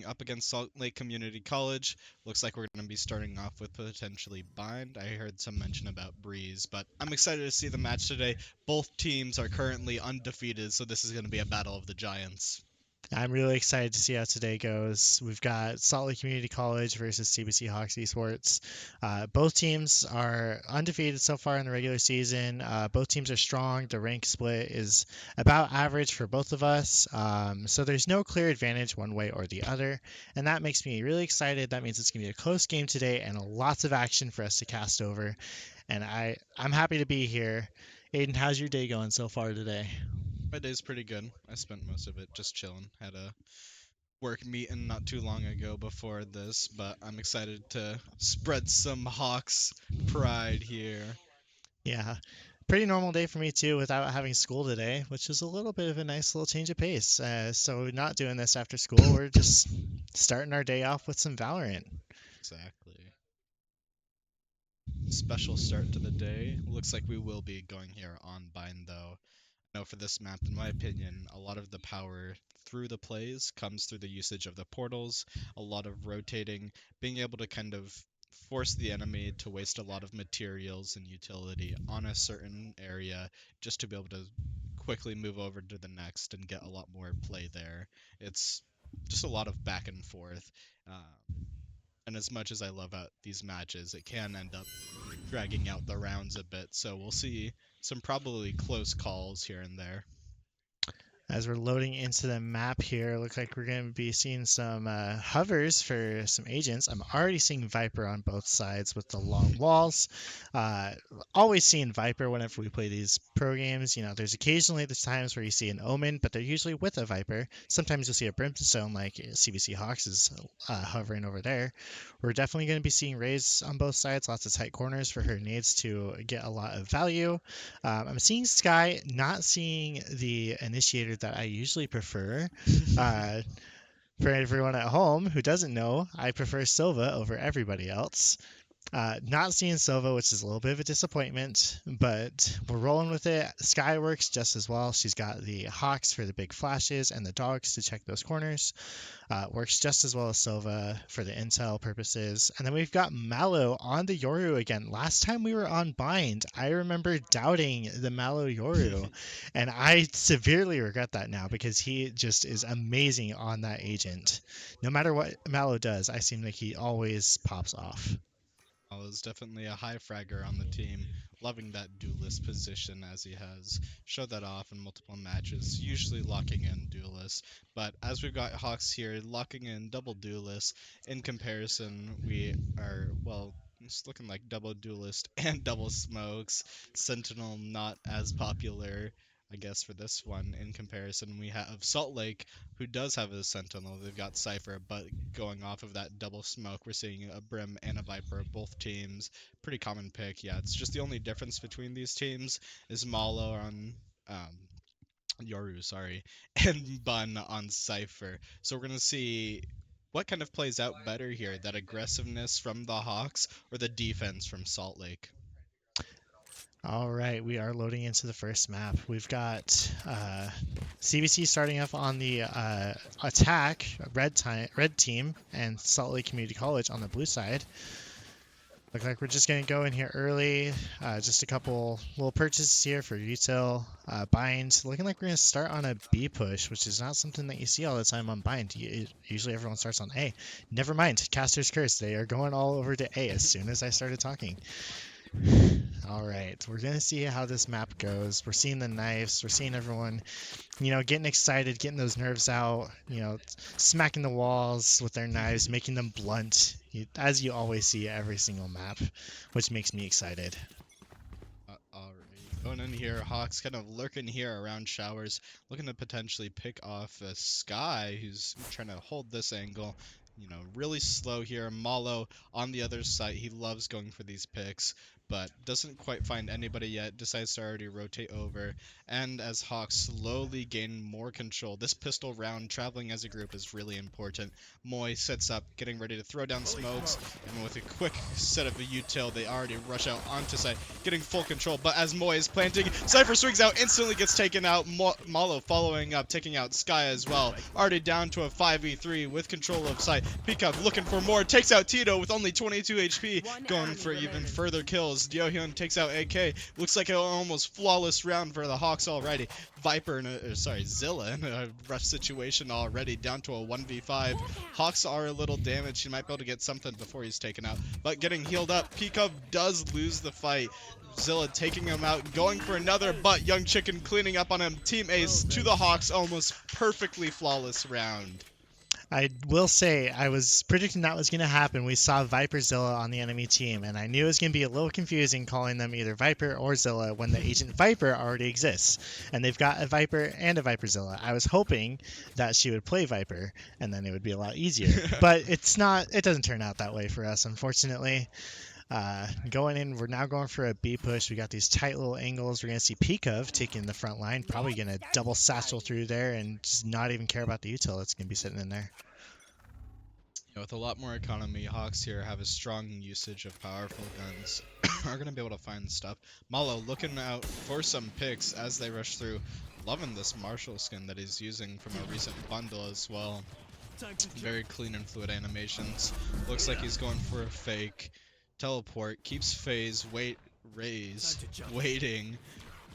Up against Salt Lake Community College. Looks like we're going to be starting off with potentially Bind. I heard some mention about Breeze, but I'm excited to see the match today. Both teams are currently undefeated, so this is going to be a battle of the giants. I'm really excited to see how today goes. We've got Salt Lake Community College versus CBC Hawks Esports. Both teams are undefeated so far in the regular season. Both teams are strong. The rank split is about average for both of us. So there's no clear advantage one way or the other. And that makes me really excited. That means it's going to be a close game today and lots of action for us to cast over. And I'm happy to be here. Aiden, how's your day going so far today? My day's pretty good. I spent most of it just chilling. Had a work meeting not too long ago before this, but I'm excited to spread some Hawks pride here. Yeah, pretty normal day for me too without having school today, which is a little bit of a nice little change of pace. So not doing this after school, we're just starting our day off with some Valorant. Exactly. Special start to the day. Looks like we will be going here on Bind though. Know for this map, in my opinion, a lot of the power through the plays comes through the usage of the portals, a lot of rotating, being able to kind of force the enemy to waste a lot of materials and utility on a certain area just to be able to quickly move over to the next and get a lot more play there. It's just a lot of back and forth. And as much as I love out these matches, it can end up dragging out the rounds a bit. So we'll see some probably close calls here and there. As we're loading into the map here, looks like we're going to be seeing some hovers for some agents. I'm already seeing Viper on both sides with the long walls. Uh, Always seeing Viper whenever we play these pro games. You know, there's times where you see an Omen, but they're usually with a Viper. Sometimes you'll see a Brimstone like CBC Hawks is hovering over there. We're definitely going to be seeing Rays on both sides, lots of tight corners for her nades to get a lot of value. I'm seeing Sky, not seeing the initiator that I usually prefer. Uh, for everyone at home who doesn't know, I prefer Silva over everybody else. Not seeing Silva, which is a little bit of a disappointment, but we're rolling with it. Sky works just as well. She's got the Hawks for the big flashes and the dogs to check those corners. Works just as well as Silva for the intel purposes. And then we've got Mallow on the Yoru again. Last time we were on Bind, I remember doubting the Mallow Yoru. And I severely regret that now because he just is amazing on that agent. No matter what Mallow does, I seem like he always pops off. Is definitely a high fragger on the team, loving that duelist position as he has showed that off in multiple matches, usually locking in duelists. But as we've got Hawks here locking in double duelists, in comparison, we are, well, it's looking like double duelist and double smokes. Sentinel not as popular, I guess, for this one. In comparison, we have Salt Lake, who does have a Sentinel. They've got Cypher, but going off of that double smoke, we're seeing a Brim and a Viper, both teams. Pretty common pick. Yeah, it's just the only difference between these teams is Malo on um, Yoru, sorry, and Bun on Cypher. So we're gonna see what kind of plays out better here, that aggressiveness from the Hawks or the defense from Salt Lake. All right, we are loading into the first map. We've got CBC starting off on the attack, red team, and Salt Lake Community College on the blue side. Look like we're just going to go in here early. Just a couple little purchases here for retail. Bind. Looking like we're going to start on a B push, which is not something that you see all the time on Bind. Usually everyone starts on A. Never mind. Caster's Curse. They are going all over to A as soon as I started talking. All right, we're gonna see how this map goes. We're seeing the knives. We're seeing everyone, getting excited, getting those nerves out. Smacking the walls with their knives, making them blunt, as you always see every single map, which makes me excited. Alright, going in here, Hawks kind of lurking here around showers, looking to potentially pick off a Sky who's trying to hold this angle. Really slow here. Malo on the other side, he loves going for these picks. but doesn't quite find anybody yet, decides to already rotate over, and as Hawks slowly gain more control, this pistol round traveling as a group is really important. Moy sets up, getting ready to throw down smokes, and with a quick set of a util, they already rush out onto site, getting full control, but as Moy is planting, Cypher swings out, instantly gets taken out, Malo following up, taking out Sky as well, already down to a 5v3 with control of site. Pickup looking for more, takes out Tito with only 22 HP, going for even further kills. Dyohyun takes out AK. Looks like an almost flawless round for the Hawks already. Viper, Zilla in a rough situation already, down to a 1v5. Hawks are a little damaged. He might be able to get something before he's taken out, but getting healed up. Pickup does lose the fight. Zilla taking him out, going for another, but Young Chicken cleaning up on him. Team Ace to the Hawks, almost perfectly flawless round. I will say I was predicting that was going to happen. We saw Viper Zilla on the enemy team, and I knew it was going to be a little confusing calling them either Viper or Zilla when the agent Viper already exists, and they've got a Viper and a Viper Zilla. I was hoping that she would play Viper, and then it would be a lot easier. But it's not. It doesn't turn out that way for us, unfortunately. Going in, we're now going for a B push. We got these tight little angles. We're going to see Pikov taking the front line, probably going to double satchel through there and just not even care about the util that's going to be sitting in there. With a lot more economy, Hawks here have a strong usage of powerful guns. Are going to be able to find stuff. Malo looking out for some picks as they rush through. Loving this Marshall skin that he's using from a recent bundle as well. Very clean and fluid animations. Looks like he's going for a fake teleport. Keeps phase, waiting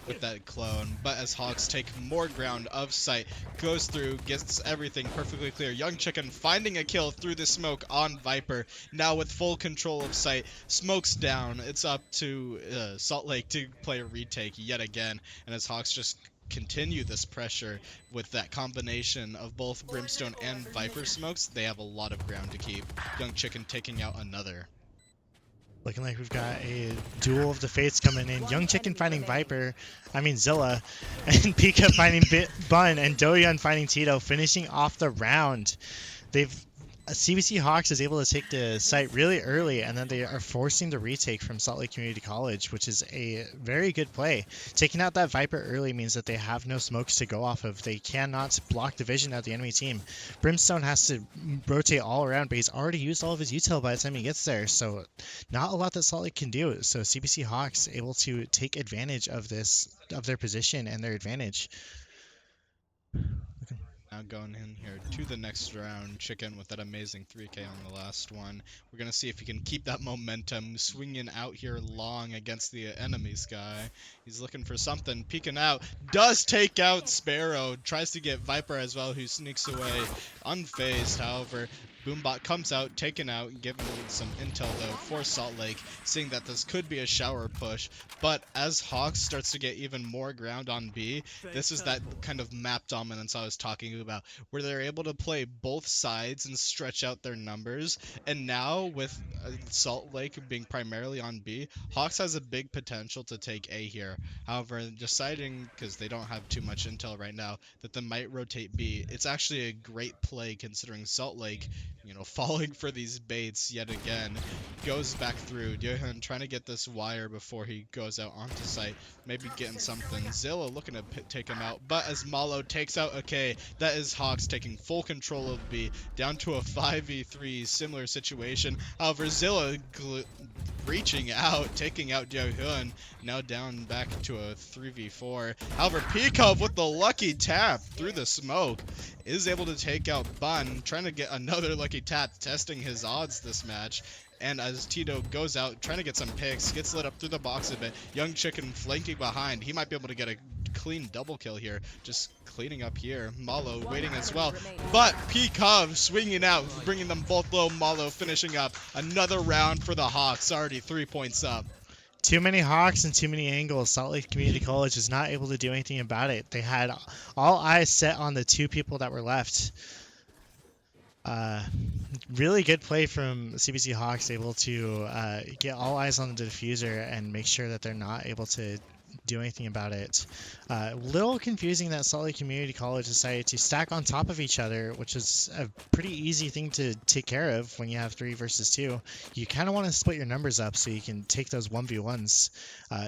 with that clone, but as Hawks take more ground of sight, goes through, gets everything perfectly clear. Young Chicken finding a kill through the smoke on Viper, now with full control of sight. Smokes down, it's up to Salt Lake to play a retake yet again, and as Hawks just continue this pressure with that combination of both Brimstone and Viper smokes, they have a lot of ground to keep. Young Chicken taking out another. Looking like we've got a duel of the fates coming in. Young Chicken finding Zilla, and Pika finding Bun, and Dohyun finding Tito, finishing off the round. CBC Hawks is able to take the site really early, and then they are forcing the retake from Salt Lake Community College, which is a very good play. Taking out that Viper early means that they have no smokes to go off of. They cannot block the vision of the enemy team. Brimstone has to rotate all around, but he's already used all of his util by the time he gets there, so not a lot that Salt Lake can do. So CBC Hawks able to take advantage of their position and their advantage. Now going in here to the next round, Chicken with that amazing 3k on the last one. We're going to see if he can keep that momentum, swinging out here long against the enemy Sky. He's looking for something, peeking out, does take out Sparrow, tries to get Viper as well, who sneaks away, unfazed, however. Boombot comes out, taken out, giving some intel though for Salt Lake, seeing that this could be a shower push. But as Hawks starts to get even more ground on B, this is that kind of map dominance I was talking about, where they're able to play both sides and stretch out their numbers. And now with Salt Lake being primarily on B, Hawks has a big potential to take A here. However, deciding, because they don't have too much intel right now, that they might rotate B, it's actually a great play considering Salt Lake, falling for these baits yet again, goes back through. Dyohyun trying to get this wire before he goes out onto site, maybe getting something. Zilla looking to take him out, but as Malo takes out AK, that is Hawks taking full control of B, down to a 5v3 similar situation. However, Zilla reaching out, taking out Dyohyun, now down back to a 3v4. However, Pikov with the lucky tap through the smoke is able to take out Bun, trying to get another lucky tap, testing his odds this match. And as Tito goes out, trying to get some picks, gets lit up through the box a bit. Young Chicken flanking behind. He might be able to get a clean double kill here. Just cleaning up here. Malo waiting as well. But Pikov swinging out, bringing them both low. Malo finishing up. Another round for the Hawks, already 3 points up. Too many Hawks and too many angles. Salt Lake Community College is not able to do anything about it. They had all eyes set on the two people that were left. Really good play from CBC Hawks, able to get all eyes on the diffuser and make sure that they're not able to do anything about it. Little confusing that Salt Lake Community College decided to stack on top of each other, which is a pretty easy thing to take care of when you have 3 versus 2. You kind of want to split your numbers up so you can take those 1v1s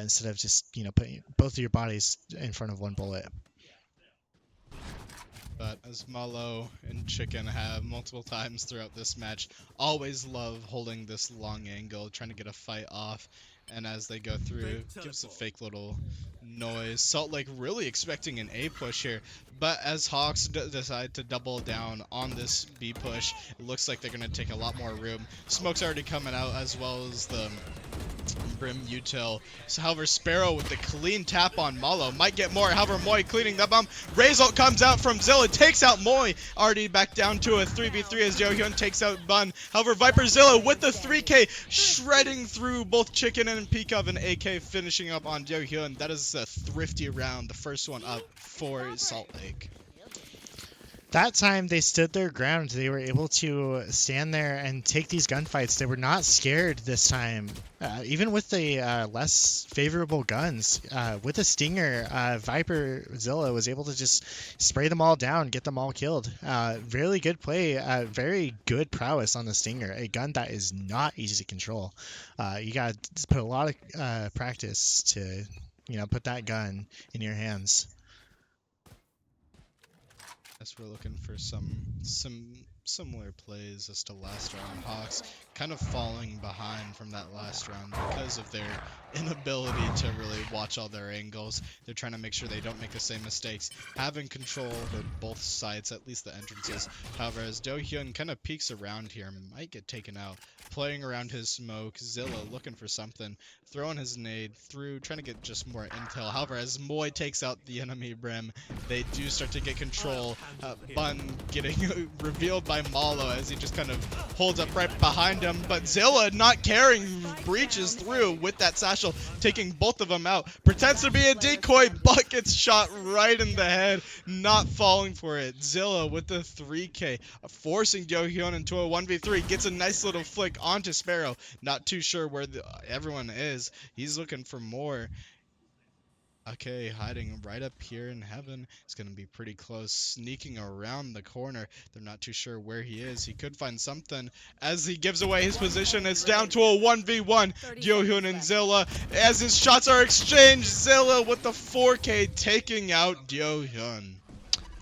instead of just, putting both of your bodies in front of one bullet. But as Malo and Chicken have multiple times throughout this match, always love holding this long angle, trying to get a fight off. And as they go through, gives a fake little noise. Salt Lake really expecting an A push here, but as Hawks decide to double down on this B push, it looks like they're going to take a lot more room. Smoke's already coming out as well as the Brim util. So, however, Sparrow with the clean tap on Malo might get more. However, Moy cleaning the bomb. Result comes out from Zilla, takes out Moy. Already back down to a 3v3 as Johyun takes out Bun. However, Viper Zilla with the 3k, shredding through both Chicken and Peekov, and AK finishing up on Johyun. That is a thrifty round, the first one up for Salt Lake. That time they stood their ground. They were able to stand there and take these gunfights. They were not scared this time, even with the less favorable guns. With the Stinger, Viper Zilla was able to just spray them all down, get them all killed. Really good play, very good prowess on the Stinger, a gun that is not easy to control. You got to put a lot of practice to, put that gun in your hands. As we're looking for some similar plays as to last round, Hawks kind of falling behind from that last round because of their inability to really watch all their angles. They're trying to make sure they don't make the same mistakes, having control over both sides, at least the entrances. However, as Do-hyun kind of peeks around here, might get taken out, playing around his smoke. Zilla looking for something, throwing his nade through, trying to get just more intel. However, as Moy takes out the enemy Brim, they do start to get control. Bun getting revealed by Malo as he just kind of holds up right behind him, but Zilla not caring, breaches through with that satchel, taking both of them out. Pretends to be a decoy, but gets shot right in the head, not falling for it. Zilla with the 3k, forcing Do-hyun into a 1v3, gets a nice little flick onto Sparrow. Not too sure where everyone is. He's looking for more. Okay, hiding right up here in heaven. It's going to be pretty close. Sneaking around the corner. They're not too sure where he is. He could find something. As he gives away his position, it's down to a 1v1. Johyun and Zilla. As his shots are exchanged, Zilla with the 4k taking out Johyun.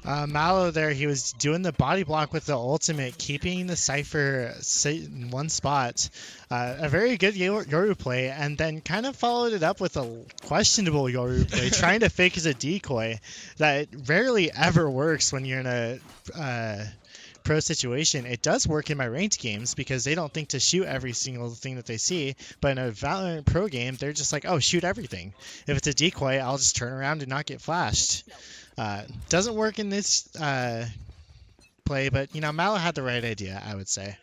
Malo there, he was doing the body block with the ultimate, keeping the Cypher in one spot. A very good Yoru play, and then kind of followed it up with a questionable Yoru play, trying to fake as a decoy. That rarely ever works when you're in a pro situation. It does work in my ranked games because they don't think to shoot every single thing that they see, but in a Valorant pro game, they're just like, oh, shoot everything. If it's a decoy, I'll just turn around and not get flashed. Doesn't work in this play, but Malo had the right idea, I would say.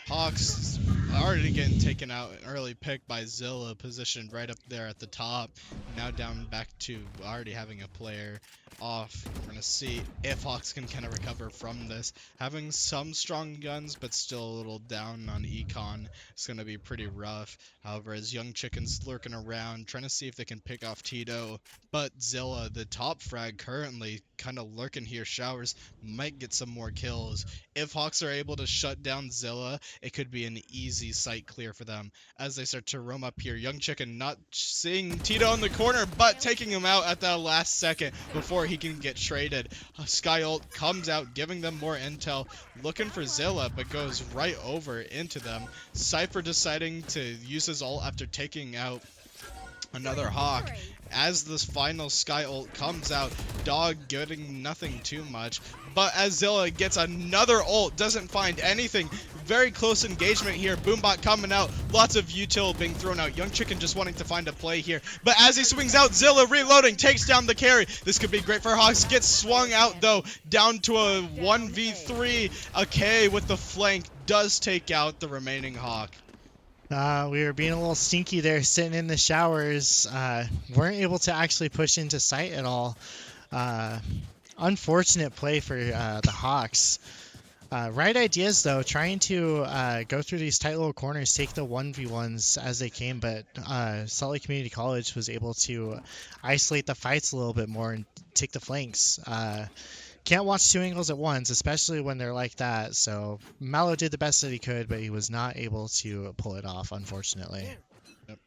Hawks already getting taken out, an early pick by Zilla, positioned right up there at the top. Now down back to already having a player off. We're going to see if Hawks can kind of recover from this. Having some strong guns, but still a little down on econ. It's going to be pretty rough. However, as Young Chicken's lurking around, trying to see if they can pick off Tito. But Zilla, the top frag currently, kind of lurking here. Showers might get some more kills. If Hawks are able to shut down Zilla, it could be an easy site clear for them as they start to roam up here. Young Chicken not seeing Tito in the corner, but taking him out at the last second before he can get traded. Sky ult comes out, giving them more intel, looking for Zilla, but goes right over into them. Cypher deciding to use his ult after taking out another Hawk. As this final Sky ult comes out, Dog getting nothing too much, but as Zilla gets another ult, doesn't find anything. Very close engagement here. Boombot coming out, lots of util being thrown out. Young Chicken just wanting to find a play here, but as he swings out, Zilla reloading, takes down the carry. This could be great for Hawks. Gets swung out though, down to a 1v3. Okay, with the flank, does take out the remaining Hawk. We were being a little stinky there, sitting in the showers. Weren't able to actually push into sight at all. Unfortunate play for the Hawks. Right ideas though, trying to go through these tight little corners, take the 1v1s as they came, but Salt Lake Community College was able to isolate the fights a little bit more and take the flanks. Can't watch two angles at once, especially when they're like that. So Mallow did the best that he could, but he was not able to pull it off, unfortunately. Yep.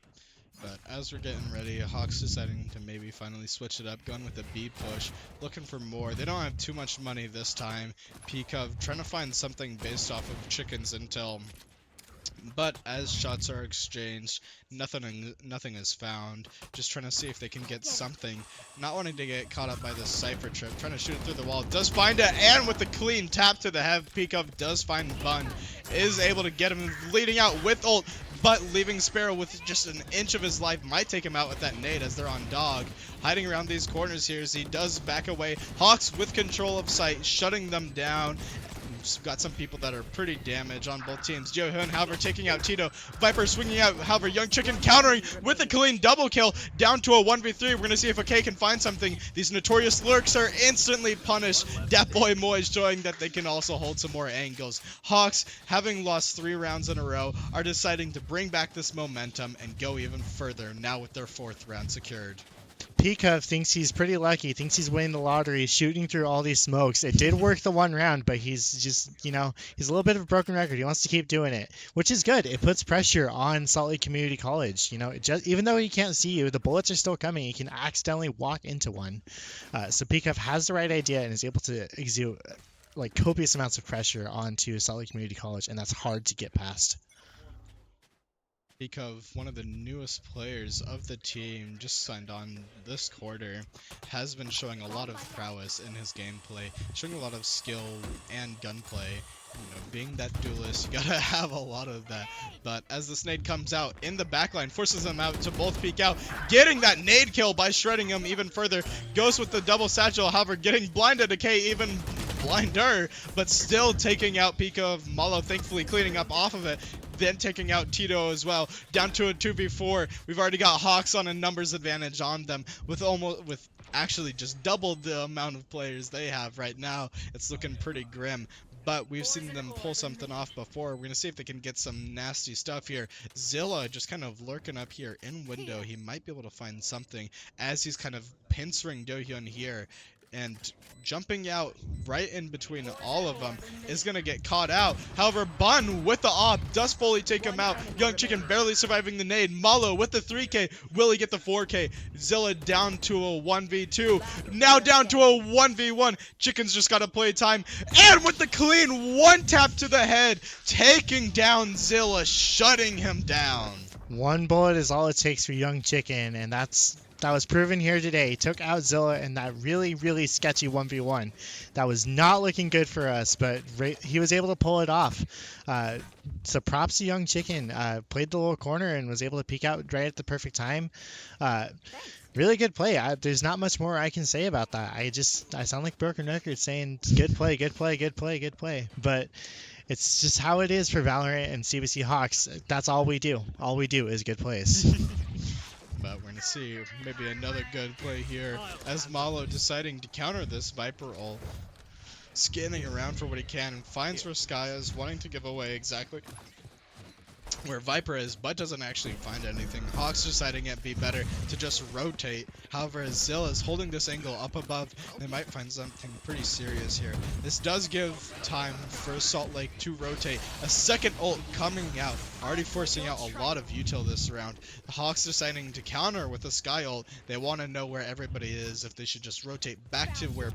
But as we're getting ready, Hawks deciding to maybe finally switch it up, going with the B push, looking for more. They don't have too much money this time. P-Cov trying to find something based off of Chicken's intel. But as shots are exchanged, nothing is found. Just trying to see if they can get something. Not wanting to get caught up by this Cypher trip. Trying to shoot it through the wall. Does find it, and with the clean tap to the head, Peakup does find Bun. Is able to get him leading out with ult, but leaving Sparrow with just an inch of his life. Might take him out with that nade as they're on dog. Hiding around these corners here as he does back away. Hawks with control of sight, shutting them down. Got some people that are pretty damaged on both teams. Joe Hyun, however, taking out Tito. Viper swinging out, however, Young Chicken countering with a clean double kill down to a 1v3. We're going to see if AK can find something. These notorious lurks are instantly punished. Dat Boy Moy showing that they can also hold some more angles. Hawks, having lost 3 rounds in a row, are deciding to bring back this momentum and go even further now with their 4th round secured. Peakup thinks he's pretty lucky, thinks he's winning the lottery, shooting through all these smokes. It did work the one round, but he's just, he's a little bit of a broken record. He wants to keep doing it, which is good. It puts pressure on Salt Lake Community College. Even though he can't see you, the bullets are still coming. He can accidentally walk into one. So Peakup has the right idea and is able to exude copious amounts of pressure onto Salt Lake Community College, and that's hard to get past. Peakup, one of the newest players of the team, just signed on this quarter, has been showing a lot of prowess in his gameplay, showing a lot of skill and gunplay. Being that duelist, you gotta have a lot of that. But as the nade comes out in the backline, forces them out to both peek out, getting that nade kill by shredding him even further. Goes with the double satchel, however, getting blinded to K even blinder, but still taking out Peakup. Malo thankfully cleaning up off of it. Then taking out Tito as well, down to a 2v4. We've already got Hawks on a numbers advantage on them with actually just double the amount of players they have right now. It's looking pretty grim. But we've seen them pull something off before. We're going to see if they can get some nasty stuff here. Zilla just kind of lurking up here in window. He might be able to find something as he's kind of pincering Do-hyun here. And jumping out right in between all of them is going to get caught out. However, Bun with the op does fully take him out. Young Chicken barely surviving the nade. Malo with the 3k. Will he get the 4k? Zilla down to a 1v2. Now down to a 1v1. Chicken's just got to play time. And with the clean one tap to the head, taking down Zilla, shutting him down. One bullet is all it takes for Young Chicken, and that was proven here today. He took out Zilla in that really, really sketchy 1v1. That was not looking good for us, but he was able to pull it off. So props to Young Chicken. Played the little corner and was able to peek out right at the perfect time. Really good play. There's not much more I can say about that. I sound like broken record saying good play, good play, good play, good play. But it's just how it is for Valorant and CBC Hawks. That's all we do. All we do is good plays. But we're going to see maybe another good play here as Malo deciding to counter this Viper ult. Scanning around for what he can and finds where Sky is, wanting to give away exactly where Viper is, but doesn't actually find anything. Hawks deciding it'd be better to just rotate. However, as Zilla is holding this angle up above, they might find something pretty serious here. This does give time for Salt Lake to rotate. A second ult coming out, already forcing out a lot of util this round. The Hawks deciding to counter with a Sky ult. They want to know where everybody is, if they should just rotate back to where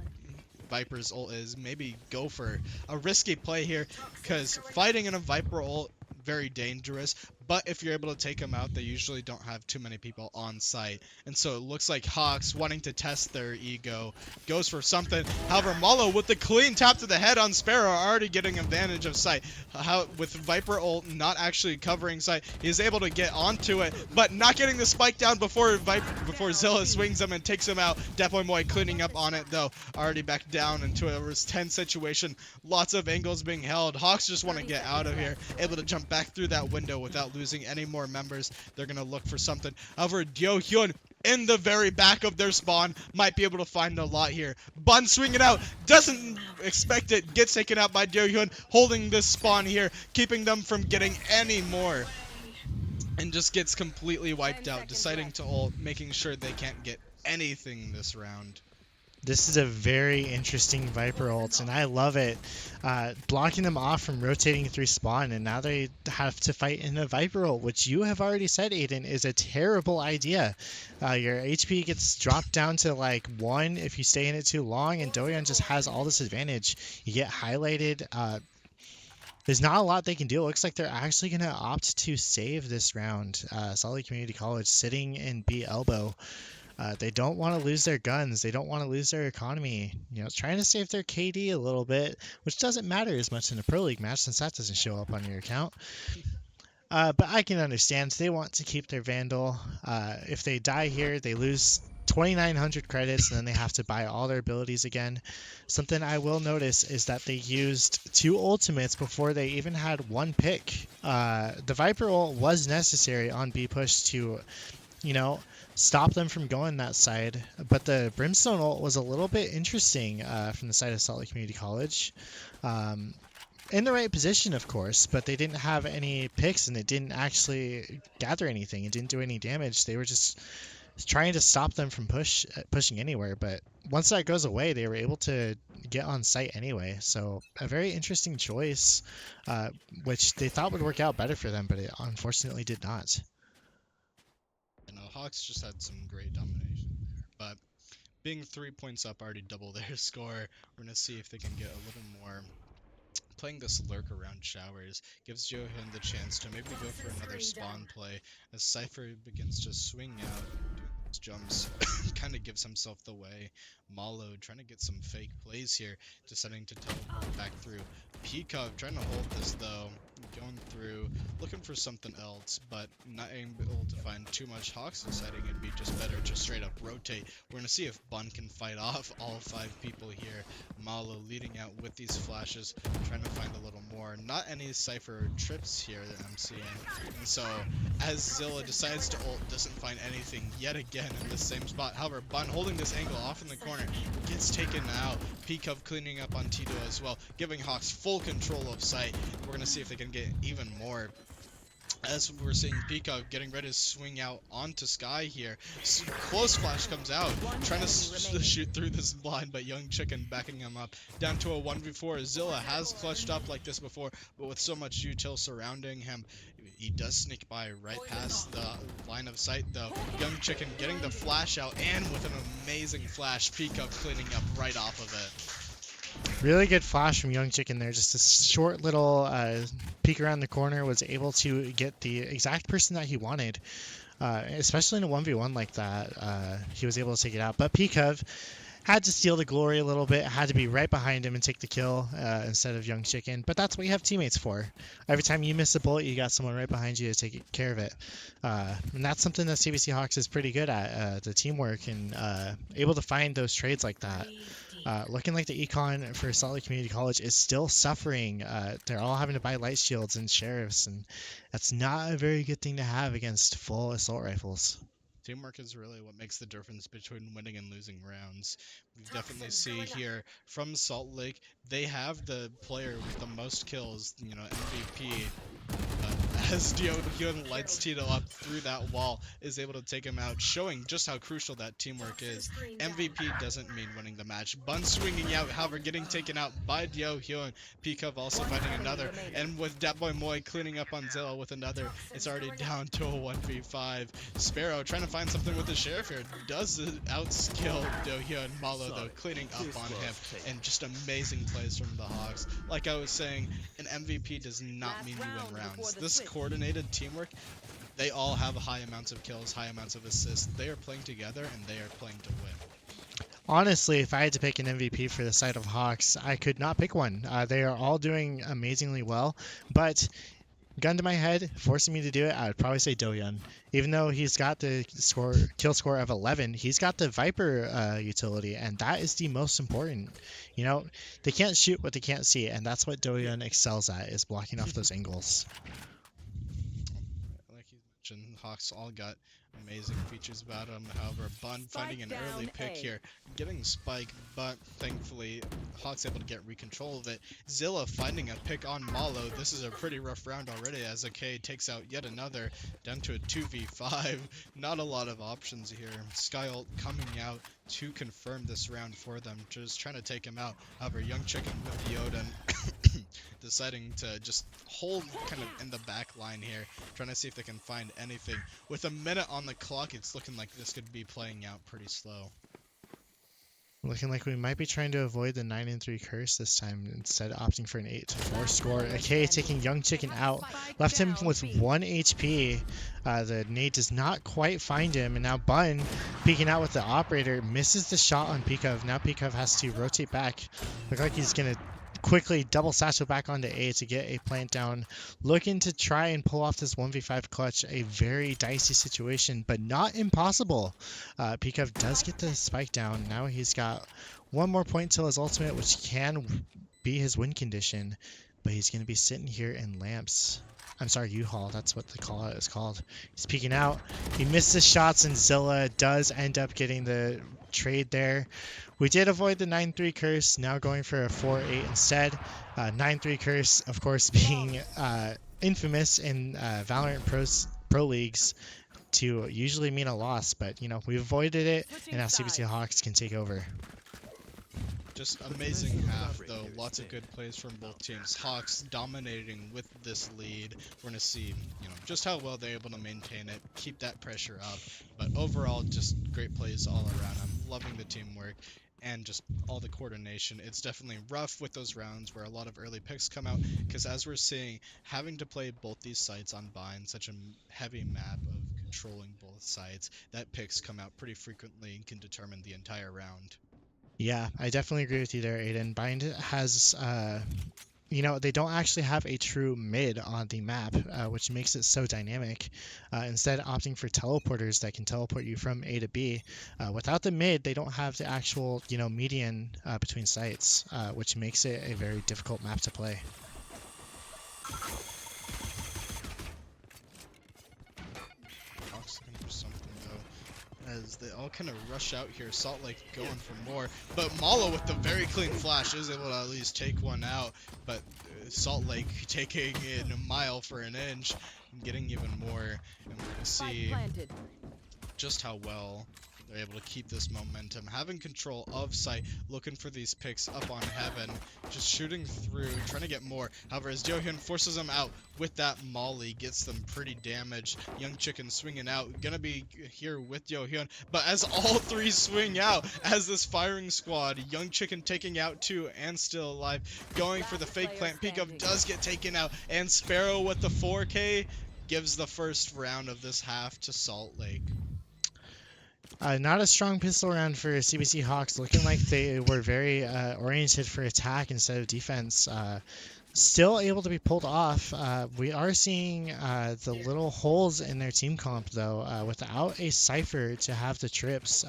Viper's ult is. Maybe go for a risky play here, because fighting in a Viper ult, very dangerous, but if you're able to take them out, they usually don't have too many people on site. And so it looks like Hawks, wanting to test their ego, goes for something. However, Malo with the clean tap to the head on Sparrow, already getting advantage of sight. With Viper ult not actually covering sight, he's able to get onto it, but not getting the spike down before Zilla swings him and takes him out. Definitely Moy cleaning up on it though, already back down into a versus 10 situation. Lots of angles being held. Hawks just want to get out of here, able to jump back through that window without losing any more members. They're going to look for something. However, Do-hyun in the very back of their spawn. Might be able to find a lot here. Bun swinging out, doesn't expect it, gets taken out by Dohyun, holding this spawn here, keeping them from getting any more. And just gets completely wiped out, deciding to ult, making sure they can't get anything this round. This is a very interesting Viper ult, and I love it. Blocking them off from rotating through spawn, and now they have to fight in a Viper ult, which you have already said, Aiden, is a terrible idea. Your HP gets dropped down to like 1 if you stay in it too long, and Doyan just has all this advantage. You get highlighted. There's not a lot they can do. It looks like they're actually going to opt to save this round. Salt Lake Community College sitting in B elbow. They don't want to lose their guns. They don't want to lose their economy. You know, trying to save their KD a little bit, which doesn't matter as much in a Pro League match since that doesn't show up on your account. But I can understand. They want to keep their Vandal. If they die here, they lose 2,900 credits, and then they have to buy all their abilities again. Something I will notice is that they used 2 ultimates before they even had 1 pick. The Viper ult was necessary on B push to, you know, stop them from going that side. But the Brimstone ult was a little bit interesting from the side of Salt Lake Community College. In the right position, of course, but they didn't have any picks and it didn't actually gather anything. It didn't do any damage. They were just trying to stop them from pushing anywhere. But once that goes away, they were able to get on site anyway. So a very interesting choice, which they thought would work out better for them, but it unfortunately did not. You know, Hawks just had some great domination there, but being 3 points up, already double their score, we're gonna see if they can get a little more. Playing this lurk around showers gives Johan the chance to maybe go for another spawn play as Cypher begins to swing out, doing these jumps, kind of gives himself the way. Malo trying to get some fake plays here, deciding to teleport back through. Peacock trying to hold this though, going through, looking for something else, but not able to find too much. Hawks deciding it'd be just better to straight up rotate. We're going to see if Bun can fight off all 5 people here. Malo leading out with these flashes, trying to find a little more. Not any Cypher trips here that I'm seeing. And so, as Zilla decides to ult, doesn't find anything yet again in the same spot. However, Bun holding this angle off in the corner, gets taken out. Peacock cleaning up on Tito as well, giving Hawks full control of sight. We're going to see if they can get even more. As we're seeing Peacock getting ready to swing out onto Sky here. Close flash comes out, trying to shoot through this blind, but Young Chicken backing him up. Down to a 1v4. Zilla has clutched up like this before, but with so much util surrounding him, he does sneak by right past the line of sight though. Young Chicken getting the flash out, and with an amazing flash, Peacock cleaning up right off of it. Really good flash from Young Chicken there. Just a short little peek around the corner, was able to get the exact person that he wanted. Especially in a 1v1 like that, he was able to take it out. But Peacock had to steal the glory a little bit, had to be right behind him and take the kill instead of Young Chicken. But that's what you have teammates for. Every time you miss a bullet, you got someone right behind you to take care of it. And that's something that CBC Hawks is pretty good at, the teamwork, and able to find those trades like that. Looking like the econ for Salt Lake Community College is still suffering. They're all having to buy light shields and sheriffs, and that's not a very good thing to have against full assault rifles. Teamwork is really what makes the difference between winning and losing rounds. We definitely see here from Salt Lake, they have the player with the most kills, you know, MVP. As Hyun lights Tito up through that wall, is able to take him out, showing just how crucial that teamwork is. MVP doesn't mean winning the match. Bun swinging out, however, getting taken out by Dio Hyun. Peacock also finding another, and with Datboy Moy cleaning up on Zilla with another, it's already down to a 1v5. Sparrow trying to find something with the Sheriff here, does outskill Dio Hyun. Malo, though, cleaning up on him, and just amazing plays from the Hawks. Like I was saying, an MVP does not mean you win rounds. This coordinated teamwork, they all have high amounts of kills, high amounts of assists. They are playing together and they are playing to win. Honestly, if I had to pick an MVP for the side of Hawks, I could not pick one. They are all doing amazingly well, but gun to my head, forcing me to do it, I would probably say Dohyun. Even though he's got the kill score of 11, he's got the Viper utility, and that is the most important. You know, they can't shoot what they can't see, and that's what Dohyun excels at, is blocking off those angles. Like you mentioned, Hawks all got amazing features about him. However, Bun finding an early pick here, getting Spike, but thankfully Hawk's able to get recontrol of it. Zilla finding a pick on Malo. This is a pretty rough round already as AK takes out yet another, down to a 2v5. Not a lot of options here. Skyult coming out to confirm this round for them, just trying to take him out. However, Young Chicken with the Odin deciding to just hold kind of in the back line here, trying to see if they can find anything. With a minute on the clock, it's looking like this could be playing out pretty slow. Looking like we might be trying to avoid the 9-3 curse this time, instead opting for an 8-4 score. AK taking Young Chicken out, left him with 1 HP. The nade does not quite find him, and now Bun peeking out with the operator, misses the shot on Pikov. Now Pikov has to rotate back. Look like he's going to quickly double satchel back onto A to get a plant down, looking to try and pull off this 1v5 clutch. A very dicey situation, but not impossible. Pikov does get the spike down. Now he's got one more point till his ultimate, which can be his win condition, but he's going to be sitting here in lamps. I'm sorry, U-Haul, that's what the call out is called. He's peeking out. He misses shots, and Zilla does end up getting the trade there. We did avoid the 9-3 curse, now going for a 4-8 instead. 9-3 curse, of course, being infamous in Valorant Pro Leagues to usually mean a loss, but, you know, we avoided it, and now CBC Hawks can take over. Just amazing half, though. Lots of good plays from both teams. Hawks dominating with this lead. We're going to see, just how well they're able to maintain it, keep that pressure up. But overall, just great plays all around. I'm loving the teamwork and just all the coordination. It's definitely rough with those rounds where a lot of early picks come out, because as we're seeing, having to play both these sites on Bind, such a heavy map of controlling both sides, that picks come out pretty frequently and can determine the entire round. Yeah, I definitely agree with you there, Aiden. Bind has, they don't actually have a true mid on the map, which makes it so dynamic. Instead, opting for teleporters that can teleport you from A to B. Without the mid, they don't have the actual, median between sites, which makes it a very difficult map to play. As they all kind of rush out here, Salt Lake going for more, but Malo with the very clean flash is able to at least take one out, but Salt Lake taking it a mile for an inch, and getting even more, and we're going to see just how well they're able to keep this momentum, having control of site, looking for these picks up on heaven, just shooting through, trying to get more. However, as Johyun forces them out with that molly, gets them pretty damaged. Young Chicken swinging out, gonna be here with Johyun, but as all three swing out, as this firing squad, Young Chicken taking out two and still alive, going for the fake plant. Pikov does get taken out, and Sparrow with the 4K gives the first round of this half to Salt Lake. Not a strong pistol round for CBC Hawks, looking like they were very oriented for attack instead of defense. Still able to be pulled off. We are seeing the little holes in their team comp, though. Without a Cypher to have the trips,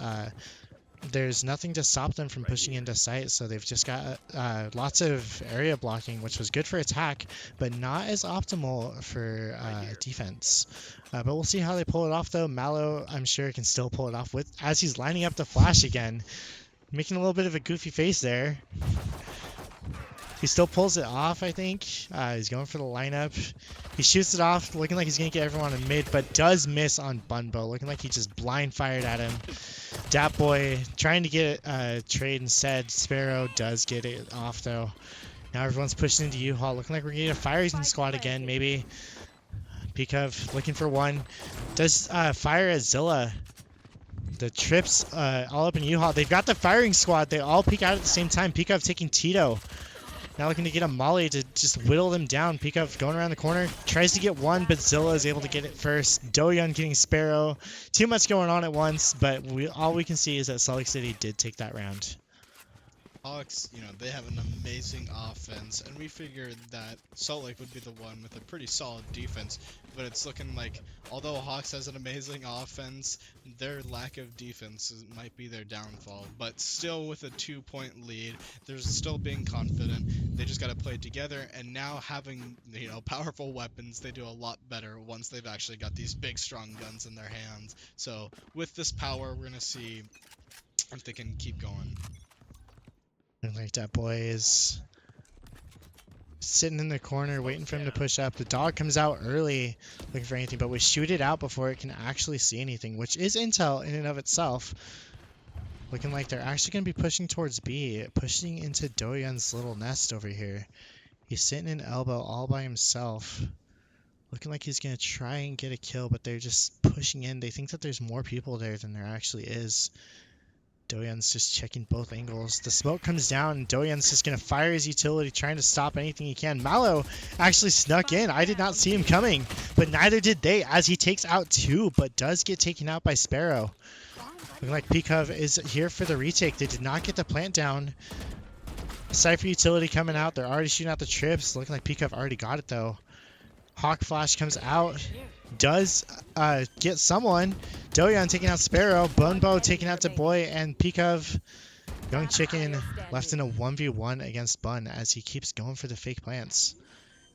there's nothing to stop them from pushing into site, so they've just got lots of area blocking, which was good for attack, but not as optimal for defense. But we'll see how they pull it off, though. Malo, I'm sure, can still pull it off with as he's lining up the flash again, making a little bit of a goofy face there. He still pulls it off, I think. He's going for the lineup. He shoots it off, looking like he's going to get everyone in mid, but does miss on Bunbo, looking like he just blind fired at him. Dat Boy trying to get a trade instead. Sparrow does get it off, though. Now everyone's pushing into U-Haul, looking like we're going to get a firing squad again, maybe. Pikov looking for one. Does fire at Zilla. The trips all up in U-Haul. They've got the firing squad. They all peek out at the same time. Pikov taking Tito. Now looking to get a molly to just whittle them down. Pikov going around the corner. Tries to get one, but Zilla is able to get it first. Doyoung getting Sparrow. Too much going on at once, but all we can see is that Salt Lake City did take that round. Hawks, they have an amazing offense, and we figured that Salt Lake would be the one with a pretty solid defense. But it's looking like, although Hawks has an amazing offense, their lack of defense might be their downfall. But still, with a 2-point lead, they're still being confident. They just got to play together, and now having powerful weapons, they do a lot better once they've actually got these big, strong guns in their hands. So with this power, we're gonna see if they can keep going. And like that boy is sitting in the corner waiting for him to push up. The dog comes out early looking for anything, but we shoot it out before it can actually see anything, which is intel in and of itself. Looking like they're actually going to be pushing towards B, pushing into Doyeon's little nest over here. He's sitting in elbow all by himself. Looking like he's going to try and get a kill, but they're just pushing in. They think that there's more people there than there actually is. Doyeon's just checking both angles. The smoke comes down, and Doyeon's just going to fire his utility, trying to stop anything he can. Malo actually snuck in. I did not see him coming, but neither did they, as he takes out two, but does get taken out by Sparrow. Looking like Pikov is here for the retake. They did not get the plant down. Cypher utility coming out. They're already shooting out the trips. Looking like Pikov already got it, though. Hawk Flash comes out. Does get someone. Doyeon taking out Sparrow. Bonebo taking out Boy, and Pikov. Young Chicken left in a 1v1 against Bun as he keeps going for the fake plants.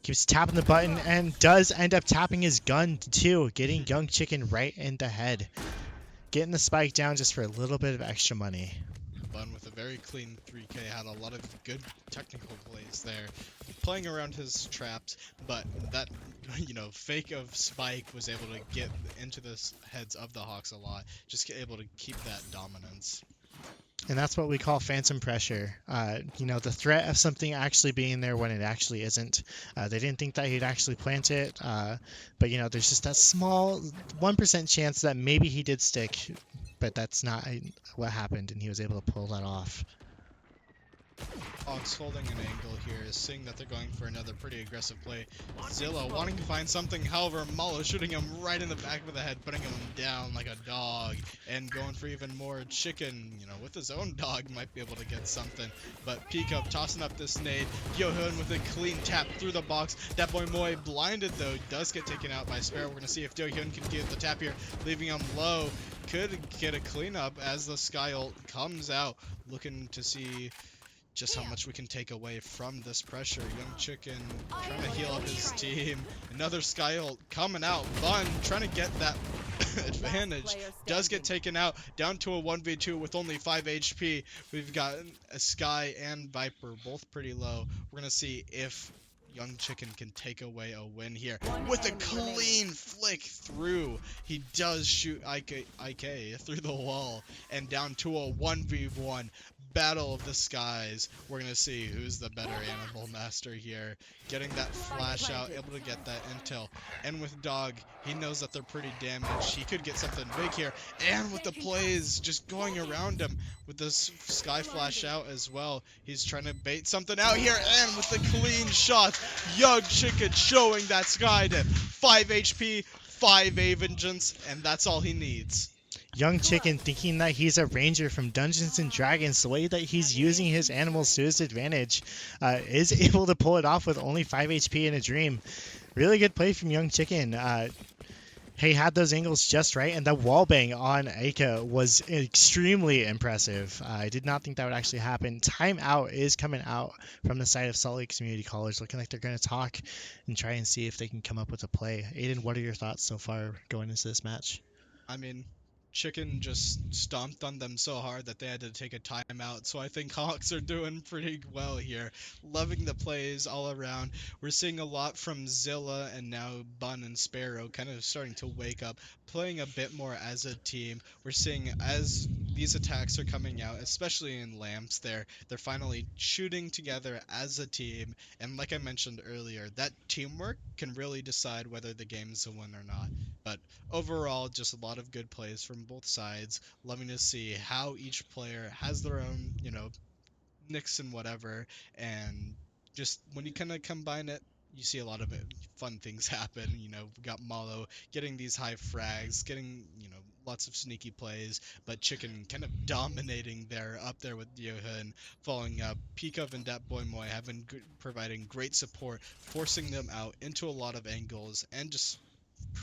Keeps tapping the button and does end up tapping his gun too, getting Young Chicken right in the head. Getting the spike down just for a little bit of extra money. Bun with a very clean 3K, had a lot of good technical plays there, playing around his traps, but that, fake of Spike was able to get into the heads of the Hawks a lot, just able to keep that dominance. And that's what we call phantom pressure. The threat of something actually being there when it actually isn't. They didn't think that he'd actually plant it, but there's just that small 1% chance that maybe he did stick, but that's not what happened, and he was able to pull that off. Hawks holding an angle here, seeing that they're going for another pretty aggressive play. Zilla wanting to find something, however, Malo shooting him right in the back of the head, putting him down like a dog, and going for even more. Chicken, with his own dog, might be able to get something. But Peakup tossing up this nade. Yohun with a clean tap through the box. That boy Moy blinded, though, does get taken out by Sparrow. We're going to see if Yohun can get the tap here, leaving him low. Could get a cleanup as the Sky ult comes out, looking to see just how much we can take away from this pressure. Young Chicken trying to heal up his team. Another Sky ult coming out. Bun trying to get that advantage. Does get taken out. Down to a 1v2 with only 5 HP. We've got a Sky and Viper, both pretty low. We're going to see if Young Chicken can take away a win here with a clean flick through. He does shoot IK through the wall and down to a 1v1. Battle of the skies. We're gonna see who's the better animal master here. Getting that flash out, able to get that intel. And with Dog, he knows that they're pretty damaged. He could get something big here. And with the plays just going around him with this sky flash out as well. He's trying to bait something out here. And with the clean shot, Young Chicken showing that sky to 5 HP, 5 A vengeance, and that's all he needs. Young Chicken thinking that he's a ranger from Dungeons and Dragons, the way that he's using his animals to his advantage, is able to pull it off with only 5 HP in a dream. Really good play from Young Chicken. He had those angles just right, and the wallbang on Aika was extremely impressive. I did not think that would actually happen. Timeout is coming out from the side of Salt Lake Community College, looking like they're going to talk and try and see if they can come up with a play. Aiden, what are your thoughts so far going into this match? I mean, Chicken just stomped on them so hard that they had to take a timeout. So I think Hawks are doing pretty well here. Loving the plays all around. We're seeing a lot from Zilla and now Bun and Sparrow kind of starting to wake up, playing a bit more as a team. We're seeing as these attacks are coming out, especially in Lamps, they're finally shooting together as a team. And like I mentioned earlier, that teamwork can really decide whether the game's a win or not. But overall, just a lot of good plays from both sides. Loving to see how each player has their own, nicks and whatever. And just when you kind of combine it, you see a lot of fun things happen. We got Malo getting these high frags, getting, lots of sneaky plays, but Chicken kind of dominating there up there with Yohun, following up. Pikov and Dat Boy Moy providing great support, forcing them out into a lot of angles, and just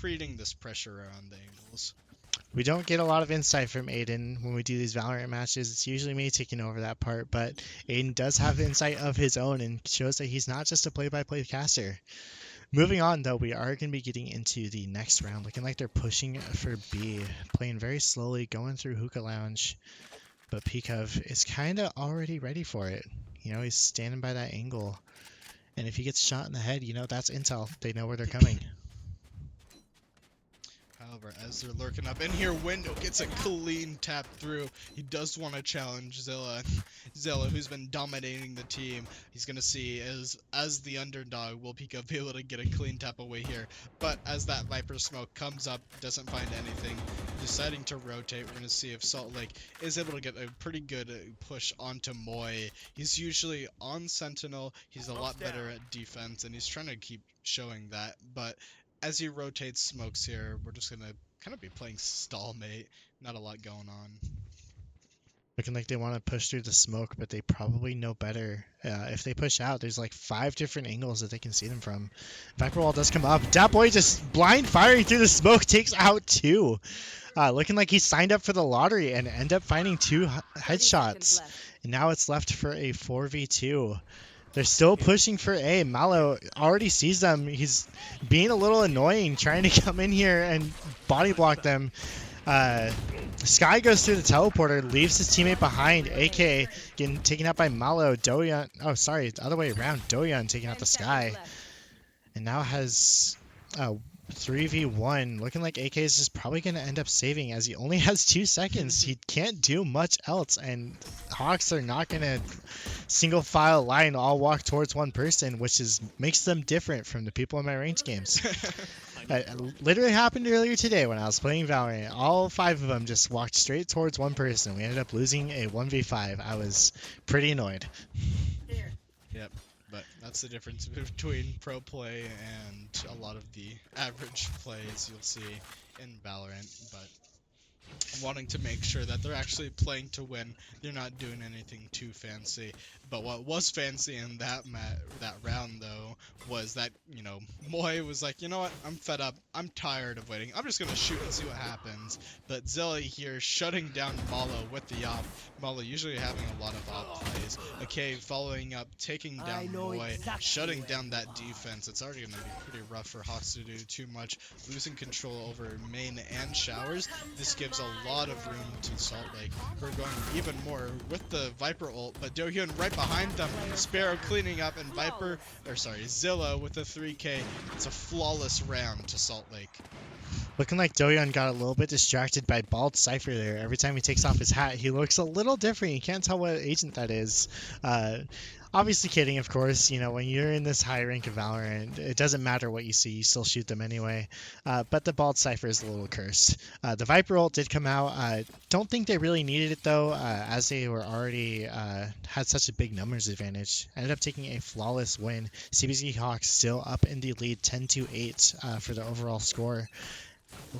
creating this pressure around the angles. We don't get a lot of insight from Aiden when we do these Valorant matches. It's usually me taking over that part, but Aiden does have insight of his own and shows that he's not just a play-by-play caster. Moving on, though, we are going to be getting into the next round. Looking like they're pushing for B, playing very slowly, going through Hookah Lounge. But Pikov is kind of already ready for it. You know, he's standing by that angle. And if he gets shot in the head, you know, that's intel. They know where they're coming. However, as they're lurking up in here, Window gets a clean tap through. He does want to challenge Zilla. Zilla, who's been dominating the team. He's going to see as the underdog, will Pika be able to get a clean tap away here. But as that Viper smoke comes up, doesn't find anything, deciding to rotate. We're going to see if Salt Lake is able to get a pretty good push onto Moy. He's usually on Sentinel. He's a lot better at defense, and he's trying to keep showing that. But as he rotates smokes here, we're just gonna kind of be playing stallmate. Not a lot going on. Looking like they want to push through the smoke, but they probably know better. If they push out, there's like 5 different angles that they can see them from. Viper wall does come up. Dat Boy just blind firing through the smoke takes out 2. Looking like he signed up for the lottery and end up finding 2 headshots. And now it's left for a 4v2. They're still pushing for A. Malo already sees them. He's being a little annoying, trying to come in here and body block them. Sky goes through the teleporter, leaves his teammate behind. AK getting taken out by Malo. Doyeon, oh sorry, the other way around. Doyeon taking out the Sky. And now has 3v1. Looking like AK is just probably going to end up saving as he only has 2 seconds. He can't do much else, and Hawks are not going to single file line all walk towards one person, which makes them different from the people in my ranked games. It literally happened earlier today when I was playing Valorant. All 5 of them just walked straight towards one person. We ended up losing a 1v5. I was pretty annoyed. Yep. But that's the difference between pro play and a lot of the average plays you'll see in Valorant. But wanting to make sure that they're actually playing to win, they're not doing anything too fancy. But what was fancy in that round, though, was that, you know, Moy was like, you know what, I'm fed up, I'm tired of waiting, I'm just gonna shoot and see what happens. But Zilla here shutting down Malo with the op. Malo usually having a lot of op plays. Okay, following up, taking down Moy, shutting down that defense. It's already gonna be pretty rough for Hawks to do too much, losing control over main and showers. This gives a lot of room to Salt Lake. We're going even more with the Viper ult, but Dohyun right behind them. Sparrow cleaning up, and Zilla with a 3K. It's a flawless round to Salt Lake. Looking like Doyeon got a little bit distracted by Bald Cypher there. Every time he takes off his hat, he looks a little different. You can't tell what agent that is. Obviously kidding, of course. You know, when you're in this high rank of Valorant, it doesn't matter what you see. You still shoot them anyway. But the Bald Cypher is a little cursed. The Viper ult did come out. Don't think they really needed it, though, as they were already had such a big numbers advantage. Ended up taking a flawless win. CBC Hawks still up in the lead 10-8 for the overall score.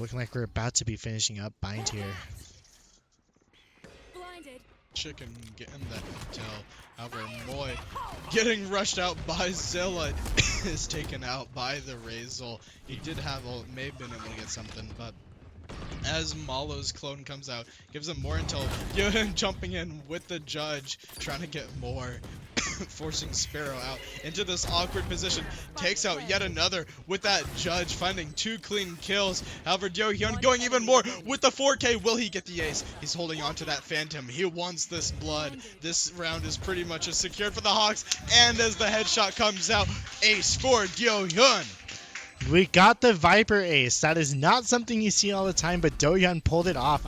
Looking like we're about to be finishing up Bind here. Chicken getting that intel. However, Moy getting rushed out by Zilla is taken out by the Razel. He did have may have been able to get something, but as Malo's clone comes out, gives him more intel. Yoden jumping in with the judge, trying to get more. Forcing Sparrow out into this awkward position, takes out yet another with that judge, finding 2 clean kills. However, Dohyun going even more with the 4K. Will he get the ace? He's holding on to that Phantom. He wants this blood. This round is pretty much secured for the Hawks, and as the headshot comes out, ace for Dohyun. We got the Viper ace. That is not something you see all the time, but Dohyun pulled it off.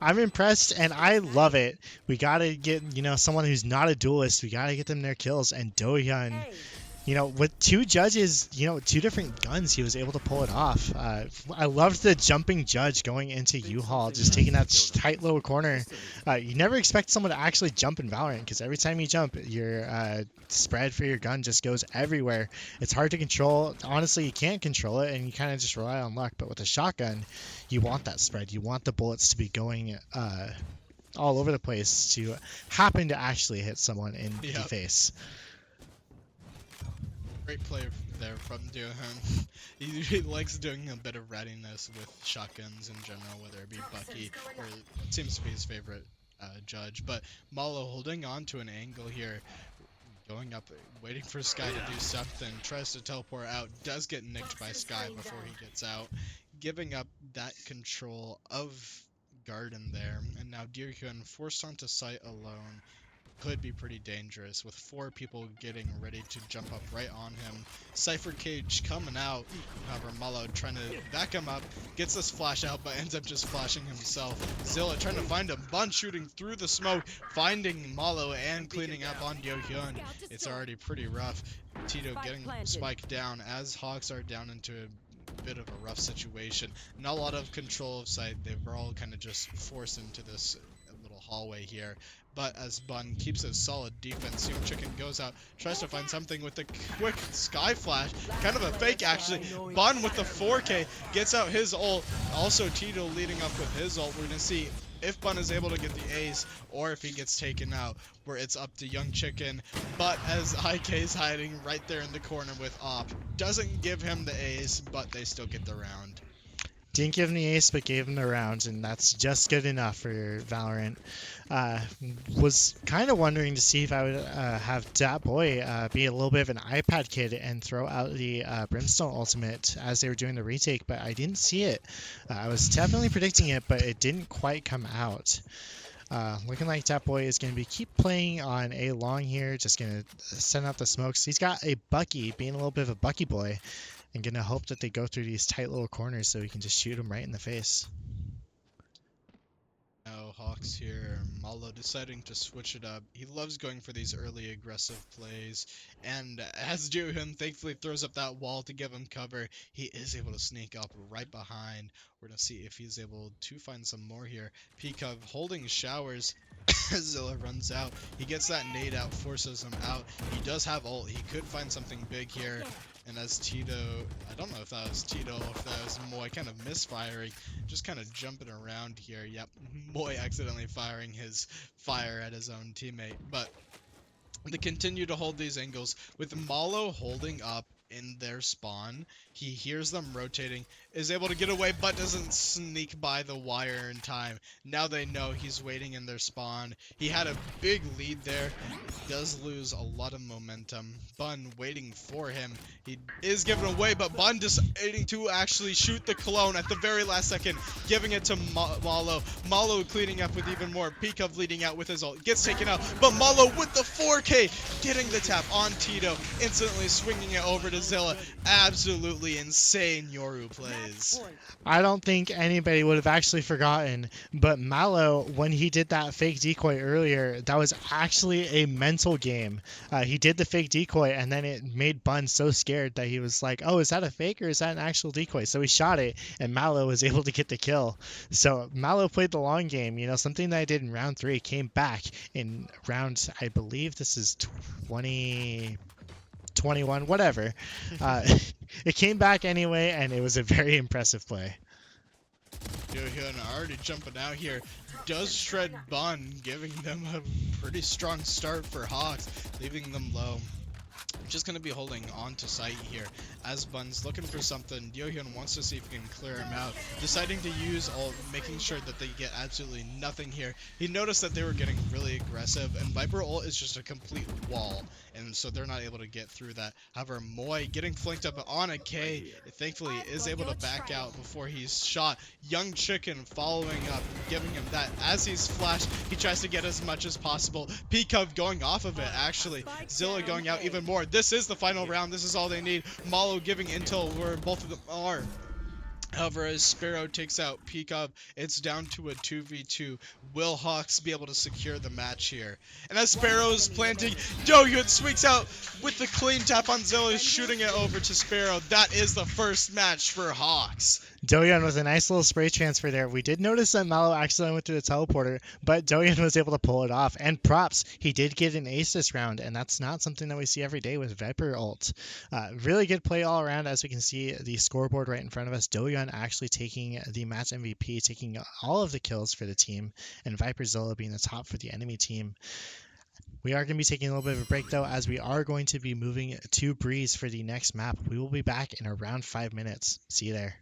I'm impressed, and I love it. We gotta get, you know, someone who's not a duelist. We gotta get them their kills, and Dohyun With two judges, two different guns, he was able to pull it off. I loved the jumping judge going into U-Haul, just taking that tight little corner. You never expect someone to actually jump in Valorant, because every time you jump, your spread for your gun just goes everywhere. It's hard to control. Honestly, you can't control it, and you kind of just rely on luck. But with a shotgun, you want that spread. You want the bullets to be going all over the place to happen to actually hit someone in the face. Great play there from Diohan. He likes doing a bit of readiness with shotguns in general, whether it be Bucky or what seems to be his favorite judge. But Malo holding on to an angle here, going up, waiting for Sky to do something, tries to teleport out, does get nicked by Sky before he gets out, giving up that control of Garden there. And now Diohan forced onto site alone. Could be pretty dangerous with 4 people getting ready to jump up right on him. Cypher Cage coming out. However, Malo trying to back him up, gets this flash out, but ends up just flashing himself. Zilla trying to find him. Bun shooting through the smoke, finding Malo and cleaning up on Diohyun. It's already pretty rough. Tito getting spiked down as Hawks are down into a bit of a rough situation. Not a lot of control of sight. They were all kind of just forced into this little hallway here. But as Bun keeps a solid defense, Young Chicken goes out, tries to find something with the quick Sky Flash. Kind of a fake, actually. Bun with the 4K gets out his ult. Also, Tito leading up with his ult. We're going to see if Bun is able to get the ace or if he gets taken out, where it's up to Young Chicken. But as IK's hiding right there in the corner with Op, doesn't give him the ace, but they still get the round. Didn't give him the ace, but gave him the rounds, and that's just good enough for Valorant. Was kind of wondering to see if I would have Dat Boy be a little bit of an iPad kid and throw out the Brimstone ultimate as they were doing the retake, but I didn't see it. I was definitely predicting it, but it didn't quite come out. Looking like Dat Boy is going to be keep playing on A long here, just going to send out the smokes. He's got a Bucky, being a little bit of a Bucky boy, and going to hope that they go through these tight little corners so he can just shoot him right in the face. Now Hawks here, Malo deciding to switch it up. He loves going for these early aggressive plays, and as Juhyun thankfully throws up that wall to give him cover, he is able to sneak up right behind. We're going to see if he's able to find some more here. Peacock holding showers. Zilla runs out. He gets that nade out, forces him out. He does have ult. He could find something big here. And as Tito, I don't know if that was Tito or if that was Moy kind of misfiring, just kind of jumping around here. Yep, Moy accidentally firing his fire at his own teammate. But they continue to hold these angles with Malo holding up in their spawn. He hears them rotating, is able to get away, but doesn't sneak by the wire in time. Now they know he's waiting in their spawn. He had a big lead there. Does lose a lot of momentum. Bun waiting for him. He is given away, but Bun deciding to actually shoot the clone at the very last second, giving it to Malo. Malo cleaning up with even more. Peacock leading out with his ult. Gets taken out, but Malo with the 4K, getting the tap on Tito, instantly swinging it over to Zilla. Absolutely insane Yoru plays. I don't think anybody would have actually forgotten, but Malo, when he did that fake decoy earlier, that was actually a mental game. He did the fake decoy, and then it made Bun so scared that he was like, oh, is that a fake or is that an actual decoy? So he shot it, and Malo was able to get the kill. So Malo played the long game. Something that I did in round 3, came back in round, I believe this is 21, whatever. It came back anyway, and it was a very impressive play. Yohyun already jumping out here. Does shred Bun, giving them a pretty strong start for Hawks, leaving them low. Just going to be holding on to site here as Bun's looking for something. Yohyun wants to see if he can clear him out, deciding to use ult, making sure that they get absolutely nothing here. He noticed that they were getting really aggressive, and Viper ult is just a complete wall, and so they're not able to get through that. However, Moy getting flanked up on a K, thankfully is able to back out before he's shot. Young Chicken following up, giving him that. As he's flashed, he tries to get as much as possible. Peacock going off of it, actually. Zilla going out even more. This is the final round. This is all they need. Malo giving intel where both of them are. However, as Sparrow takes out Peacock, it's down to a 2v2. Will Hawks be able to secure the match here? And as Sparrow's planting, Yohyun swings out, with the clean tap on Zilly, shooting it over to Sparrow. That is the first match for Hawks. Doyeon with a nice little spray transfer there. We did notice that Malo accidentally went through the teleporter, but Doyeon was able to pull it off. And props, he did get an ace this round, and that's not something that we see every day with Viper ult. Really good play all around. As we can see the scoreboard right in front of us, Doyeon actually taking the match MVP, taking all of the kills for the team, and Viper Zilla being the top for the enemy team. We are going to be taking a little bit of a break though, as we are going to be moving to Breeze for the next map. We will be back in around 5 minutes. See you there.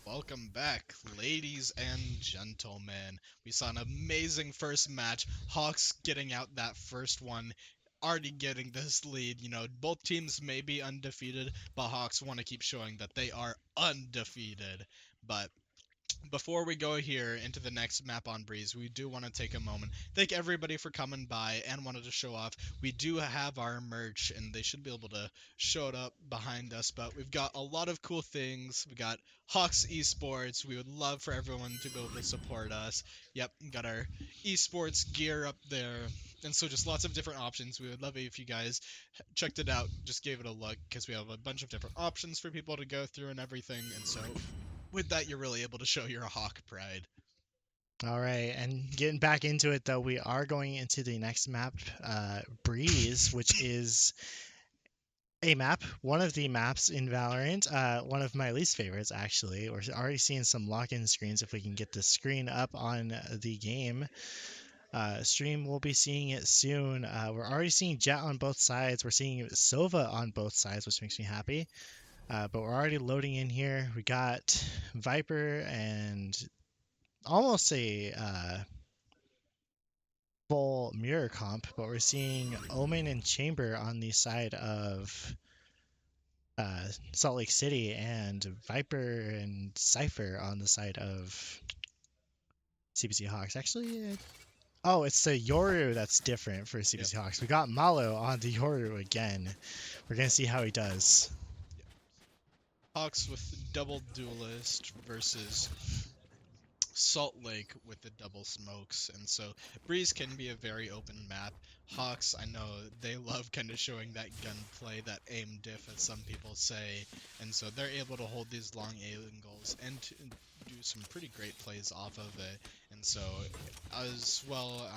Welcome back, ladies and gentlemen. We saw an amazing first match. Hawks getting out that first one, already getting this lead. You know, both teams may be undefeated, but Hawks want to keep showing that they are undefeated. But before we go here into the next map on Breeze, we do want to take a moment. Thank everybody for coming by and wanted to show off. We do have our merch, and they should be able to show it up behind us. But we've got a lot of cool things. We got Hawks Esports. We would love for everyone to be able to support us. Yep, got our esports gear up there. And so just lots of different options. We would love it if you guys checked it out, just gave it a look, because we have a bunch of different options for people to go through and everything. And so with that, you're really able to show your Hawk pride. All right, and getting back into it though, we are going into the next map, Breeze, which is a map, one of the maps in Valorant, one of my least favorites actually. We're already seeing some lock-in screens. If we can get the screen up on the game stream, we'll be seeing it soon. We're already seeing Jet on both sides. We're seeing Sova on both sides, which makes me happy. But we're already loading in here. We got Viper and almost a full mirror comp, but we're seeing Omen and Chamber on the side of Salt Lake City, and Viper and Cypher on the side of CBC Hawks. Actually, oh, it's the Yoru that's different for CBC Hawks. We got Malo on the Yoru again. We're going to see how he does. Yep. Hawks with double duelist versus Salt Lake with the double smokes, and so Breeze can be a very open map. Hawks, I know they love kind of showing that gunplay, that aim diff, as some people say, and so they're able to hold these long angles and to do some pretty great plays off of it. And so, as well,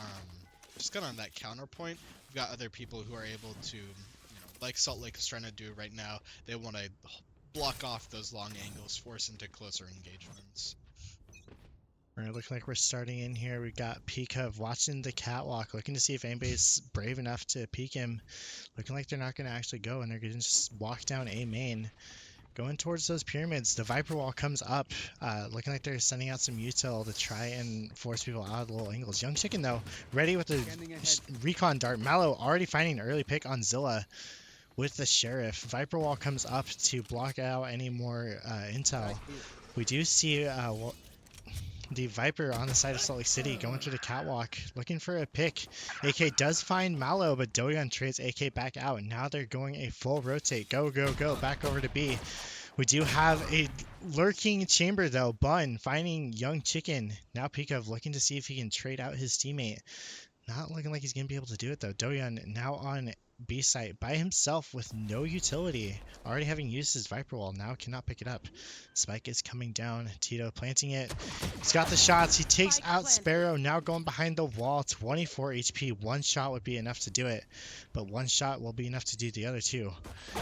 just kind of on that counterpoint, we've got other people who are able to, like Salt Lake is trying to do right now. They want to block off those long angles, force into closer engagements. We're looking like we're starting in here. We got Pika watching the catwalk, looking to see if anybody's brave enough to peek him. Looking like they're not going to actually go, and they're going to just walk down A main. Going towards those pyramids. The Viper wall comes up. Looking like they're sending out some util to try and force people out of the little angles. Young Chicken, though, ready with the recon dart. Mallow already finding an early pick on Zilla with the Sheriff. Viper wall comes up to block out any more intel. We do see the Viper on the side of Salt Lake City going through the catwalk, looking for a pick. AK does find Malo, but Doyon trades AK back out, and now they're going a full rotate. Go, go, go, back over to B. We do have a lurking Chamber, though. Bun finding Young Chicken. Now Pikov looking to see if he can trade out his teammate. Not looking like he's going to be able to do it, though. Doyon now on B site by himself with no utility. Already having used his Viper wall, now cannot pick it up. Spike is coming down. Tito planting it. He's got the shots. He takes out Sparrow. Now going behind the wall. 24 HP. One shot would be enough to do it, but one shot will be enough to do the other two.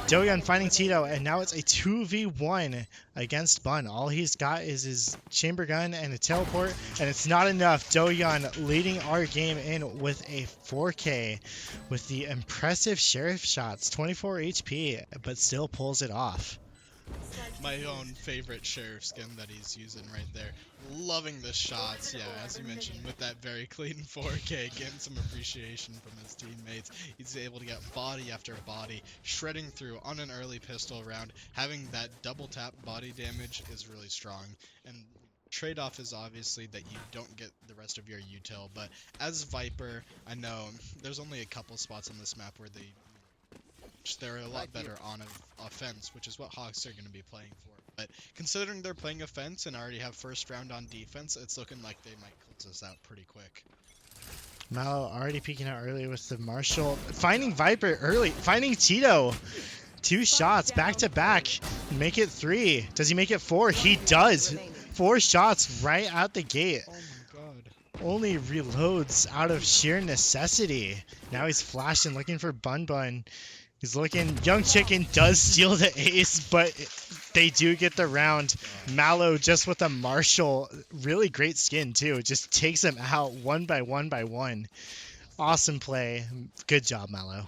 Doyon finding Tito, and now it's a 2v1 against Bun. All he's got is his chamber gun and a teleport, and it's not enough. Doyon leading our game in with a 4K with the impressive Sheriff shots. 24 HP, but still pulls it off. My own favorite Sheriff skin that he's using right there. Loving the shots, yeah, as you mentioned, with that very clean 4K, getting some appreciation from his teammates. He's able to get body after body, shredding through on an early pistol round. Having that double tap body damage is really strong. And trade-off is obviously that you don't get the rest of your util, but as Viper, I know there's only a couple spots on this map where they're a lot better on offense, which is what Hawks are going to be playing for. But considering they're playing offense and already have first round on defense, it's looking like they might close us out pretty quick. Malo already peeking out early with the Marshall. Finding Viper early. Finding Tito. 2 shots back to back. Make it 3. Does he make it 4? He does. 4 shots right out the gate. Oh my god. Only reloads out of sheer necessity. Now he's flashing, looking for Bun Bun. He's looking. Young Chicken does steal the ace, but they do get the round. Malo just with a Marshall. Really great skin, too. Just takes him out one by one by one. Awesome play. Good job, Malo.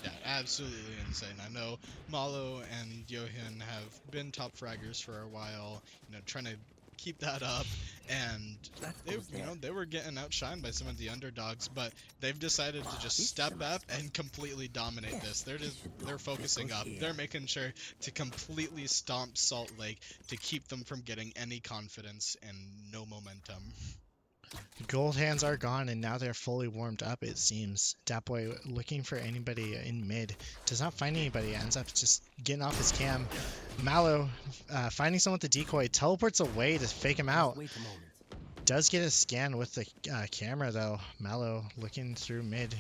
Yeah, absolutely insane. I know Malo and Johan have been top fraggers for a while, trying to keep that up, and they were getting outshined by some of the underdogs, but they've decided to just step up and completely dominate this. They're focusing up. They're making sure to completely stomp Salt Lake to keep them from getting any confidence and no momentum. Gold hands are gone, and now they're fully warmed up, it seems. Datboy looking for anybody in mid. Does not find anybody. Ends up just getting off his cam. Mallow finding someone with the decoy. Teleports away to fake him out. Does get a scan with the camera, though. Mallow looking through mid.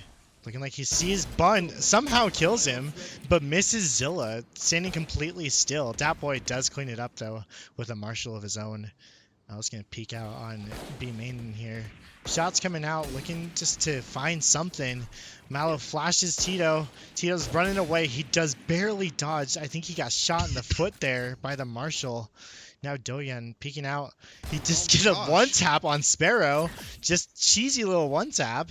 Looking like he sees Bun. Somehow kills him, but misses Zilla. Standing completely still. Datboy does clean it up, though, with a Marshal of his own. I was going to peek out on B main here. Shots coming out, looking just to find something. Mallow flashes Tito. Tito's running away. He does barely dodge. I think he got shot in the foot there by the Marshal. Now Doyan peeking out. He just gets a one tap on Sparrow. Just cheesy little one tap.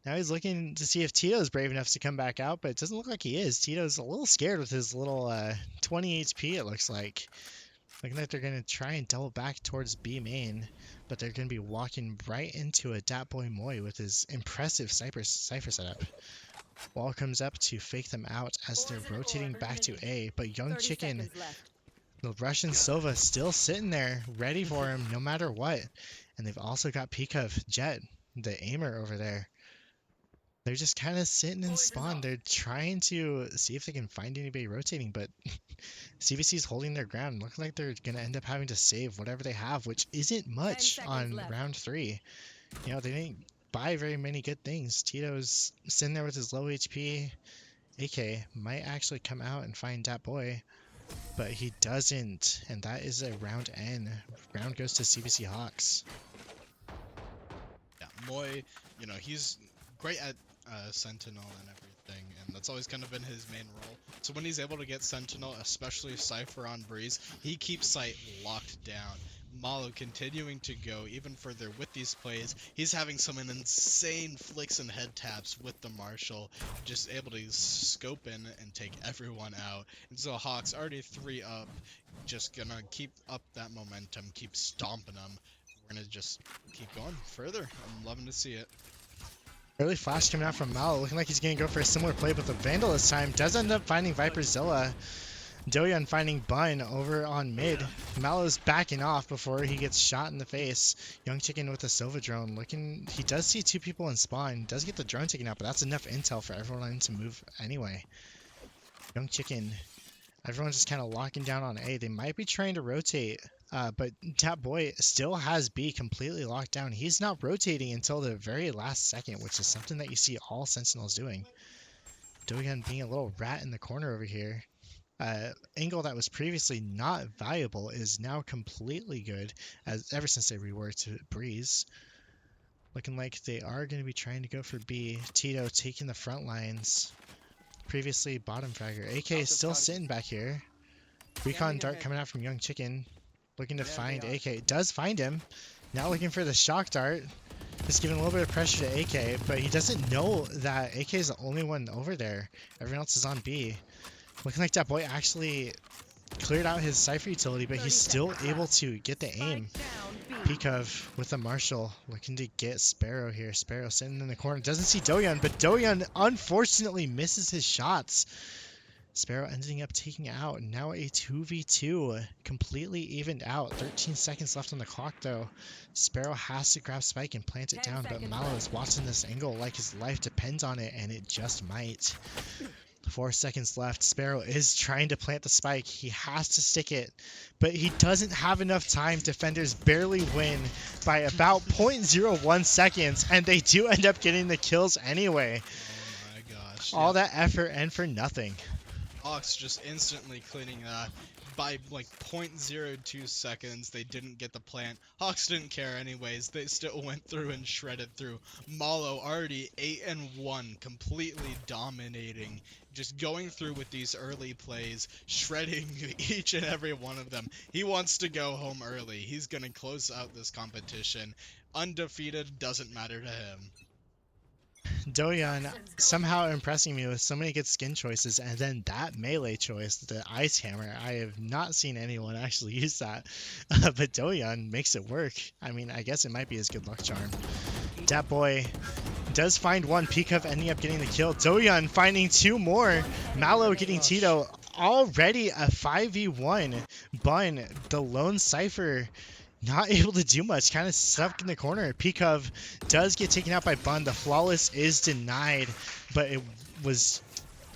Now he's looking to see if Tito's brave enough to come back out, but it doesn't look like he is. Tito's a little scared with his little 20 HP, it looks like. Looking like they're going to try and double back towards B main, but they're going to be walking right into a Datboy Moy with his impressive Cypher setup. Wall comes up to fake them out as they're rotating back to A, but Young Chicken, the Russian Sova, still sitting there, ready for him no matter what. And they've also got Pikov, Jet, the aimer over there. They're just kind of sitting in spawn. They're trying to see if they can find anybody rotating, but CVC's holding their ground. Looking like they're going to end up having to save whatever they have, which isn't much on round 3. They didn't buy very many good things. Tito's sitting there with his low HP. AK might actually come out and find that boy, but he doesn't, and that is a round N. Round goes to CVC Hawks. Yeah, Moy, he's great at Sentinel and everything, and that's always kind of been his main role. So when he's able to get Sentinel, especially Cypher on Breeze, he keeps sight locked down. Malo continuing to go even further with these plays. He's having some insane flicks and head taps with the Marshal, just able to scope in and take everyone out. And so Hawks already 3 up, just gonna keep up that momentum, keep stomping them. We're gonna just keep going further. I'm loving to see it. Early flash coming out from Mal, looking like he's going to go for a similar play, but the Vandal this time does end up finding Viperzilla. Doyan finding Bun over on mid. Malo's backing off before he gets shot in the face. Young Chicken with the Sova drone looking, he does see 2 people in spawn, does get the drone taken out, but that's enough intel for everyone to move anyway. Young Chicken, everyone's just kind of locking down on A. They might be trying to rotate, but that boy still has B completely locked down. He's not rotating until the very last second, which is something that you see all Sentinels doing. Dogan being a little rat in the corner over here. Angle that was previously not valuable is now completely good, as ever since they reworked Breeze. Looking like they are going to be trying to go for B. Tito taking the front lines. Previously bottom fragger. AK is still sitting back here. Recon dart coming out from Young Chicken. Looking to find AK. Does find him. Now looking for the shock dart. Just giving a little bit of pressure to AK, but he doesn't know that AK is the only one over there. Everyone else is on B. Looking like that boy actually cleared out his Cypher utility, but he's still able to get the aim. Pikov with the Marshal looking to get Sparrow here. Sparrow sitting in the corner. Doesn't see Doyan, but Doyan unfortunately misses his shots. Sparrow ending up taking out. Now a 2v2. Completely evened out. 13 seconds left on the clock though. Sparrow has to grab Spike and plant it down, but Malo is watching this angle like his life depends on it, and it just might. 4 seconds left. Sparrow is trying to plant the spike. He has to stick it, but he doesn't have enough time. Defenders barely win by about 0.01 seconds, and they do end up getting the kills anyway. Oh my gosh. All that effort and for nothing. Hawks just instantly cleaning that. By like 0.02 seconds, they didn't get the plant. Hawks didn't care anyways. They still went through and shredded through. Malo already 8-1, completely dominating. Just going through with these early plays, shredding each and every one of them. He wants to go home early. He's going to close out this competition. Undefeated doesn't matter to him. Doyeon somehow impressing me with so many good skin choices, and then that melee choice, the Ice Hammer. I have not seen anyone actually use that, but Doyeon makes it work. I mean, I guess it might be his good luck charm. Dat Boy does find one. Pikov ending up getting the kill. Doyeon finding two more. Malo getting Tito. Already a 5v1. Bun, the lone Cypher, not able to do much, kind of stuck in the corner. Pikov does get taken out by Bun. The flawless is denied, but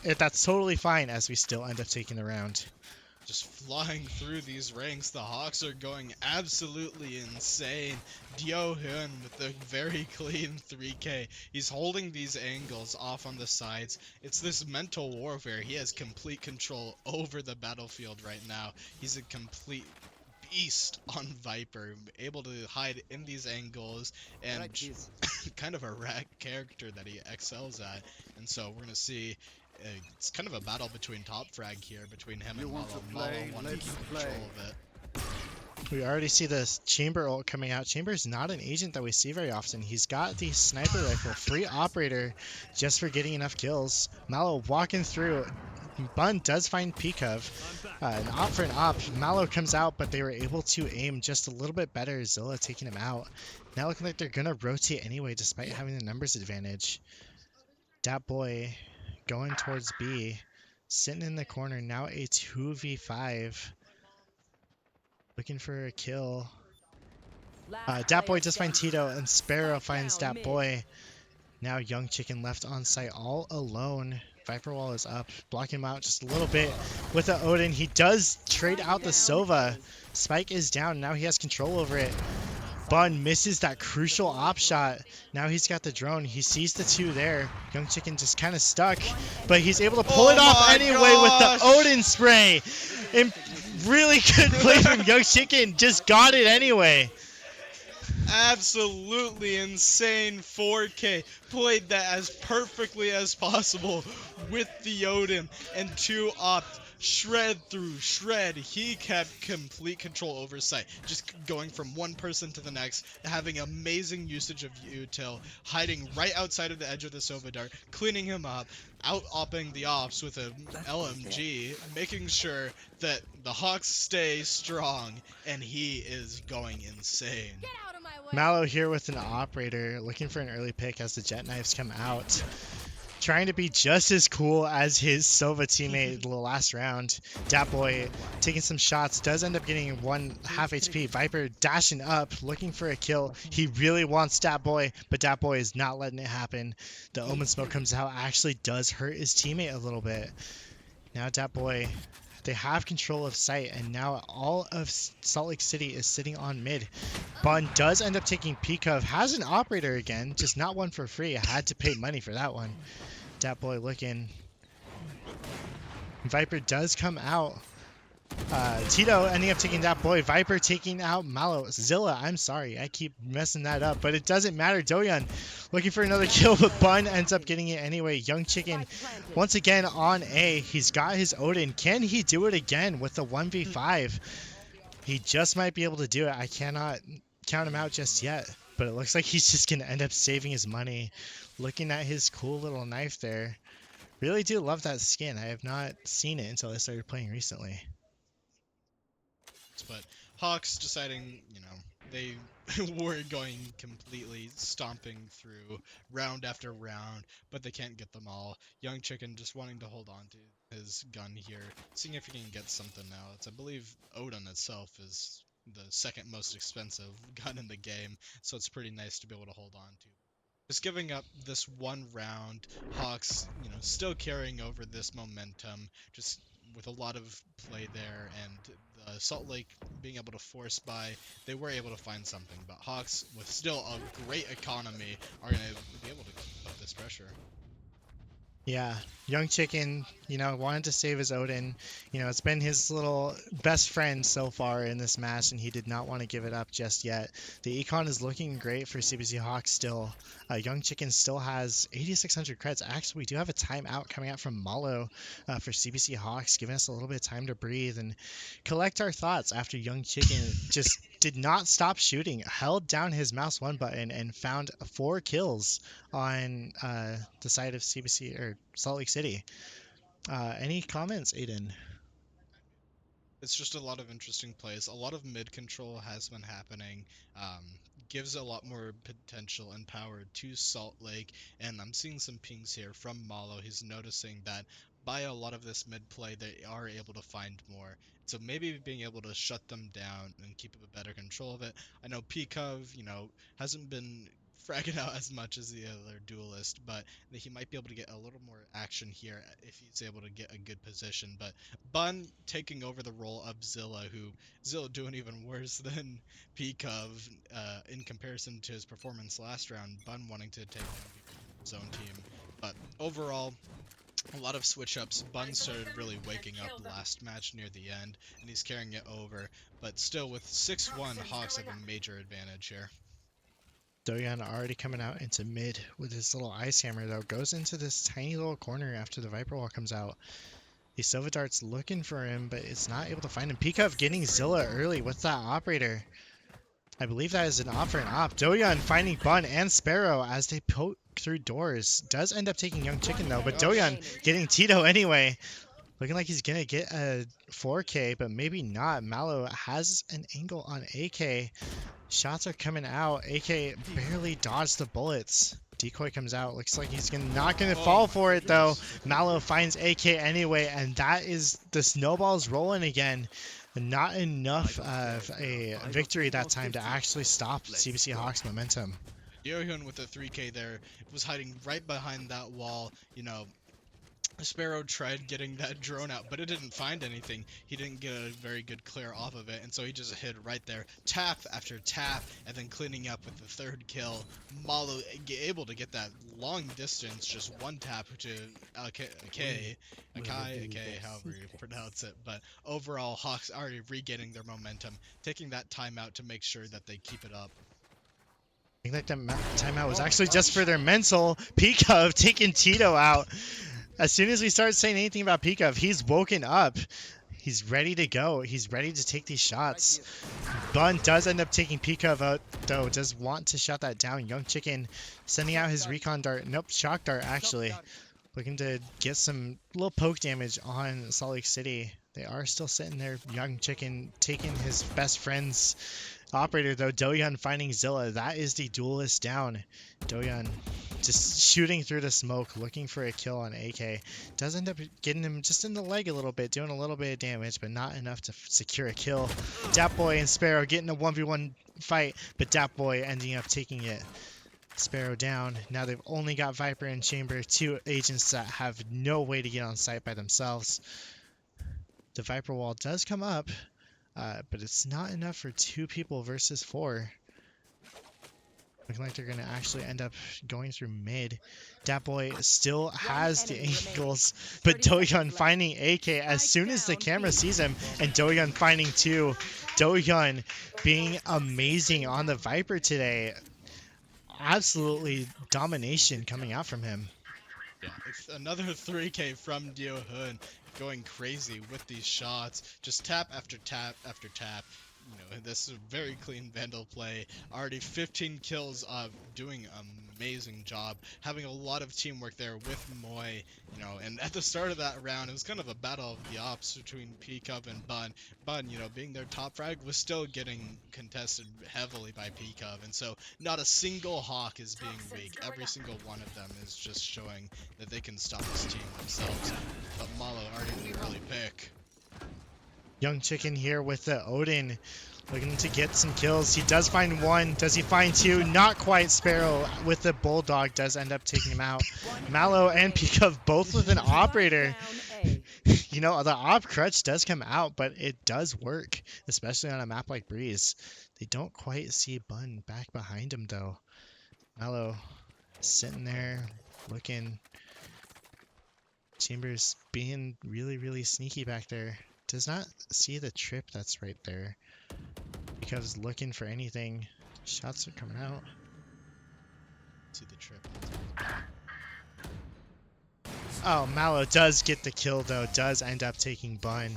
that's totally fine as we still end up taking the round. Just flying through these ranks, the Hawks are going absolutely insane. Dio Hyun with a very clean 3k. He's holding these angles off on the sides. It's this mental warfare. He has complete control over the battlefield right now. He's a complete beast on Viper, able to hide in these angles and kind of a rat character that he excels at. And so we're gonna see it's kind of a battle between top frag here between him and Malo. Malo wanting to keep control of it. We already see the Chamber ult coming out. Chamber's not an agent that we see very often. He's got the sniper rifle, free operator, just for getting enough kills. Malo walking through. Bun does find Pikov. An op for an op. Malo comes out, but they were able to aim just a little bit better. Zilla taking him out. Now looking like they're going to rotate anyway, despite having the numbers advantage. Dat Boy going towards B. Sitting in the corner. Now a 2v5. Looking for a kill. Dat Boy does find Tito, and Sparrow finds Dat Boy. Now Young Chicken left on site all alone. Viper wall is up, blocking him out just a little bit with the Odin. He does trade out the Sova. Spike is down. Now he has control over it. Bun misses that crucial op shot. Now he's got the drone. He sees the two there. Young Chicken just kind of stuck, but he's able to pull it off anyway with the Odin spray. And really good play from Young Chicken. Just got it anyway. Absolutely insane 4K. Played that as perfectly as possible with the Odin and 2 opt. Shred through shred. He kept complete control over site. Just going from one person to the next, having amazing usage of util, hiding right outside of the edge of the Sova dart, cleaning him up, out-opping the ops with a LMG, making sure that the Hawks stay strong, and he is going insane. Malo here with an operator, looking for an early pick as the jet knives come out. Trying to be just as cool as his Sova teammate the last round. Dat Boy taking some shots, does end up getting one half HP. Viper dashing up, looking for a kill. He really wants Dat Boy, but Dat Boy is not letting it happen. The Omen smoke comes out, actually does hurt his teammate a little bit. Now Dat Boy, they have control of site, and now all of Salt Lake City is sitting on mid. Bun does end up taking Pikov, has an operator again, just not one for free. I had to pay money for that one. Dat Boy looking. Viper does come out. Tito ending up taking Dat Boy. Viper taking out Malo. Zilla, I'm sorry, I keep messing that up, but it doesn't matter. Doyeon looking for another kill, but Bun ends up getting it anyway. Young Chicken once again on A. He's got his Odin. Can he do it again with the 1v5? He just might be able to do it. I cannot count him out just yet, but it looks like he's just going to end up saving his money. Looking at his cool little knife there. Really do love that skin. I have not seen it until I started playing recently. But Hawks deciding, they were going completely stomping through round after round, but they can't get them all. Young Chicken just wanting to hold on to his gun here, seeing if he can get something else. I believe Odin itself is the second most expensive gun in the game, so it's pretty nice to be able to hold on to. Just giving up this one round, Hawks, still carrying over this momentum, just with a lot of play there, and Salt Lake being able to force by, they were able to find something, but Hawks, with still a great economy, are going to be able to keep up this pressure. Yeah, Young Chicken, wanted to save his Odin. It's been his little best friend so far in this match, and he did not want to give it up just yet. The econ is looking great for CBC Hawks still. Young Chicken still has 8,600 creds. Actually, we do have a timeout coming out from Malo for CBC Hawks, giving us a little bit of time to breathe and collect our thoughts after Young Chicken just did not stop shooting, held down his mouse 1 button and found 4 kills on the side of CBC or Salt Lake City. Any comments, Aiden? It's just a lot of interesting plays. A lot of mid control has been happening. Um, gives a lot more potential and power to Salt Lake. And I'm seeing some pings here from Malo. He's noticing that by a lot of this mid play, they are able to find more. So maybe being able to shut them down and keep a better control of it. I know Pcov, hasn't been fragging out as much as the other duelist, but he might be able to get a little more action here if he's able to get a good position. But Bun taking over the role of Zilla, who Zilla doing even worse than Pcov in comparison to his performance last round. Bun wanting to take his own team, but overall, a lot of switch ups. Bun started really waking up last match near the end, and he's carrying it over. But still, with 6-1, Hawks have a major advantage here. Doyan already coming out into mid with his little ice hammer, though. Goes into this tiny little corner after the Viper Wall comes out. The Silva Dart's looking for him, but it's not able to find him. Pcov getting Zilla early with that operator. I believe that is an op for an op. Doyan finding Bun and Sparrow as they poke through doors. Does end up taking Young Chicken, though, but Doyan getting Tito anyway. Looking like he's going to get a 4K, but maybe not. Malo has an angle on AK. Shots are coming out. AK barely dodged the bullets. Decoy comes out. Looks like he's not going to fall for it, though. Malo finds AK anyway, and that is the snowballs rolling again. Not enough of a victory that time to actually stop CBC Hawks' momentum. Yohyun with a 3K there was hiding right behind that wall. Sparrow tried getting that drone out, but it didn't find anything. He didn't get a very good clear off of it, and so he just hid right there. Tap after tap, and then cleaning up with the 3rd kill. Malo able to get that long distance, just one tap to Akai, however you pronounce it. But overall, Hawks already regaining their momentum, taking that timeout to make sure that they keep it up. I think that timeout was actually just for their mental. Pcov taking Tito out. As soon as we start saying anything about Pcov, he's woken up. He's ready to go. He's ready to take these shots. Bun does end up taking Pcov out, though. Does want to shut that down. Young Chicken sending out his recon dart. Nope, shock dart, actually. Looking to get some little poke damage on Salt Lake City. They are still sitting there. Young Chicken taking his best friend's operator, though. Doyan finding Zilla. That is the duelist down. Doyan just shooting through the smoke, looking for a kill on AK. Does end up getting him just in the leg a little bit, doing a little bit of damage, but not enough to secure a kill. Dapboy and Sparrow getting a 1v1 fight, but Dapboy ending up taking it. Sparrow down. Now they've only got Viper and Chamber, 2 agents that have no way to get on site by themselves. The Viper Wall does come up, but it's not enough for 2 people versus 4. Looking like they're going to actually end up going through mid. Dapboy still has the angles, but Doyan finding AK as soon as the camera sees him, and Doyan finding 2. Doyan being amazing on the Viper today. Absolutely domination coming out from him. Yeah, it's another 3K from Dio Hoon, going crazy with these shots. Just tap after tap after tap. This is a very clean Vandal play. Already 15 kills, doing an amazing job. Having a lot of teamwork there with Moy, and at the start of that round, it was kind of a battle of the ops between Pcov and Bun. Bun, being their top frag, was still getting contested heavily by Pcov, and so not a single Hawk is being weak. Every single one of them is just showing that they can stop this team themselves. But Malo already an early pick. Young Chicken here with the Odin, looking to get some kills. He does find 1. Does he find 2? Not quite. Sparrow with the Bulldog does end up taking him out. Malo and Pcov both with an operator. The op crutch does come out, but it does work, especially on a map like Breeze. They don't quite see Bun back behind him, though. Malo sitting there looking. Chambers being really, really sneaky back there. Does not see the trip that's right there. Because looking for anything. Shots are coming out. See the trip. Oh, Malo does get the kill, though. Does end up taking Bun.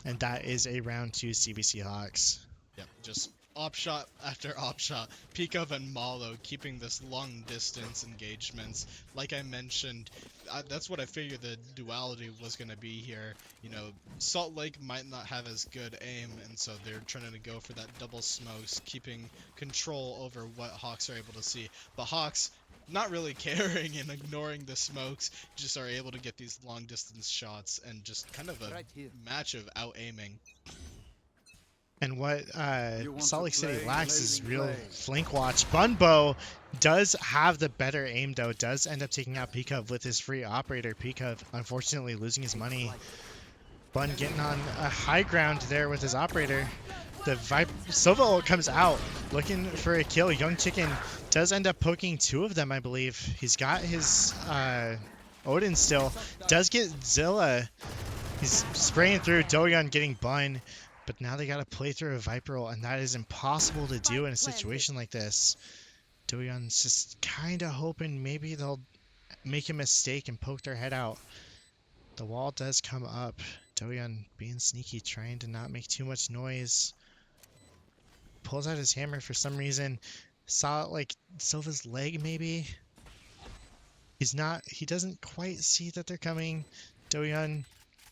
And that is a round 2 CBC Hawks. Yep, just op shot after op shot. Pikov and Malo keeping this long distance engagements. Like I mentioned, that's what I figured the duality was going to be here. You know, Salt Lake might not have as good aim, and so they're trying to go for that double smokes, keeping control over what Hawks are able to see. But Hawks, not really caring and ignoring the smokes, just are able to get these long distance shots and just kind of a match of out aiming. And what You want Salt to Lake City play? lacks Let is him real play. flank watch. Bunbo does have the better aim, though. Does end up taking out Pikov with his free operator. Pikov, unfortunately, losing his money. Bun getting on a high ground there with his operator. The Silva ult comes out, looking for a kill. Young Chicken does end up poking two of them, I believe. He's got his Odin still. Does get Zilla. He's spraying through. Doyon getting Bun. But now they got to play through a Viper ult, and that is impossible to do in a situation like this. Doyon's just kind of hoping maybe they'll make a mistake and poke their head out. The wall does come up. Doyon being sneaky, trying to not make too much noise. Pulls out his hammer for some reason. Saw like Silva's leg maybe. He doesn't quite see that they're coming. Doyon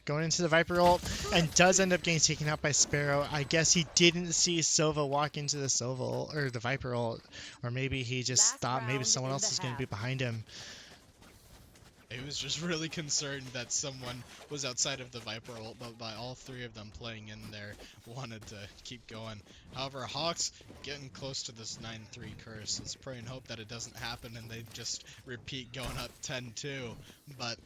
going into the Viper ult and does end up getting taken out by Sparrow. I guess he didn't see Silva walk into the Silva ult, or the Viper ult, or maybe he just thought maybe someone else was going to be behind him. He was just really concerned that someone was outside of the Viper ult, but by all three of them playing in there, wanted to keep going. However, Hawks getting close to this 9-3 curse. Let's pray and hope that it doesn't happen and they just repeat going up 10-2. But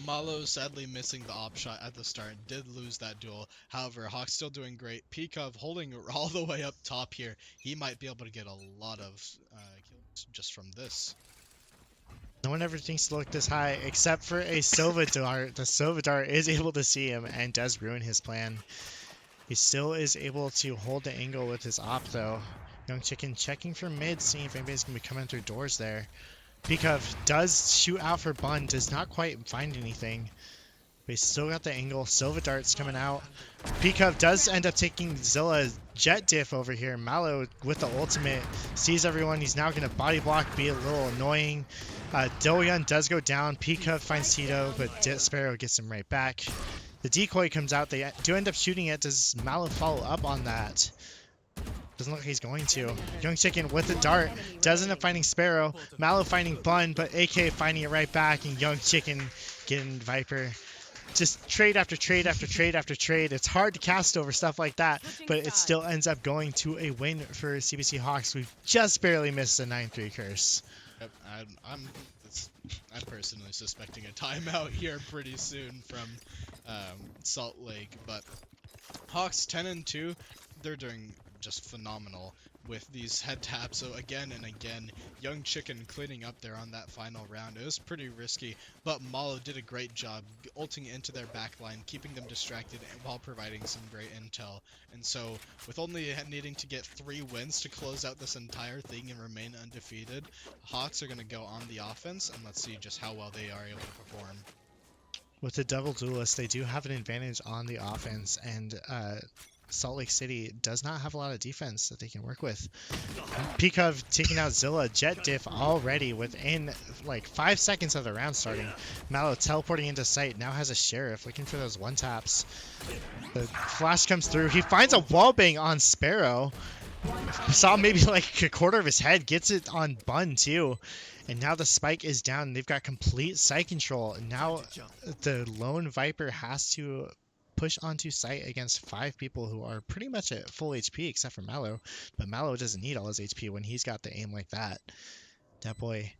Malo sadly missing the op shot at the start, did lose that duel. However, Hawks still doing great. Pikov holding all the way up top here. He might be able to get a lot of kills just from this. No one ever thinks to look this high, except for a Silva dart. The Silva dart is able to see him and does ruin his plan. He still is able to hold the angle with his op, though. Young Chicken checking for mid, seeing if anybody's going to be coming through doors there. Pikov does shoot out for Bun, does not quite find anything. But he's still got the angle. Silva darts coming out. Pikov does end up taking Zilla jet diff over here. Malo with the ultimate sees everyone. He's now going to body block, be a little annoying. Doyan does go down. Pikov finds Tito, but Sparrow gets him right back. The decoy comes out. They do end up shooting it. Does Malo follow up on that? Doesn't look like he's going to. Young Chicken with the dart does end up finding Sparrow. Malo finding Bun, but AK finding it right back, and Young Chicken getting Viper. Just trade after trade after trade after trade. It's hard to cast over stuff like that, but it still ends up going to a win for CBC Hawks. We've just barely missed a 9-3 curse. Yep, I'm personally suspecting a timeout here pretty soon from Salt Lake, but Hawks 10-2, they're doing just phenomenal with these head taps. So again and again, Young Chicken cleaning up there on that final round. It was pretty risky, but Malo did a great job ulting into their backline, keeping them distracted while providing some great intel. And so with only needing to get 3 wins to close out this entire thing and remain undefeated, Hawks are going to go on the offense, and let's see just how well they are able to perform. With the double duelist, they do have an advantage on the offense, and Salt Lake City does not have a lot of defense that they can work with. Pikov taking out Zilla, jet diff already within like 5 seconds of the round starting. Malo teleporting into sight, now has a sheriff looking for those one taps. The flash comes through, he finds a wallbang on Sparrow. Saw maybe like a quarter of his head, gets it on Bun too. And now the spike is down. They've got complete site control. And now the lone Viper has to push onto site against 5 people who are pretty much at full HP except for Malo. But Malo doesn't need all his HP when he's got the aim like that. That boy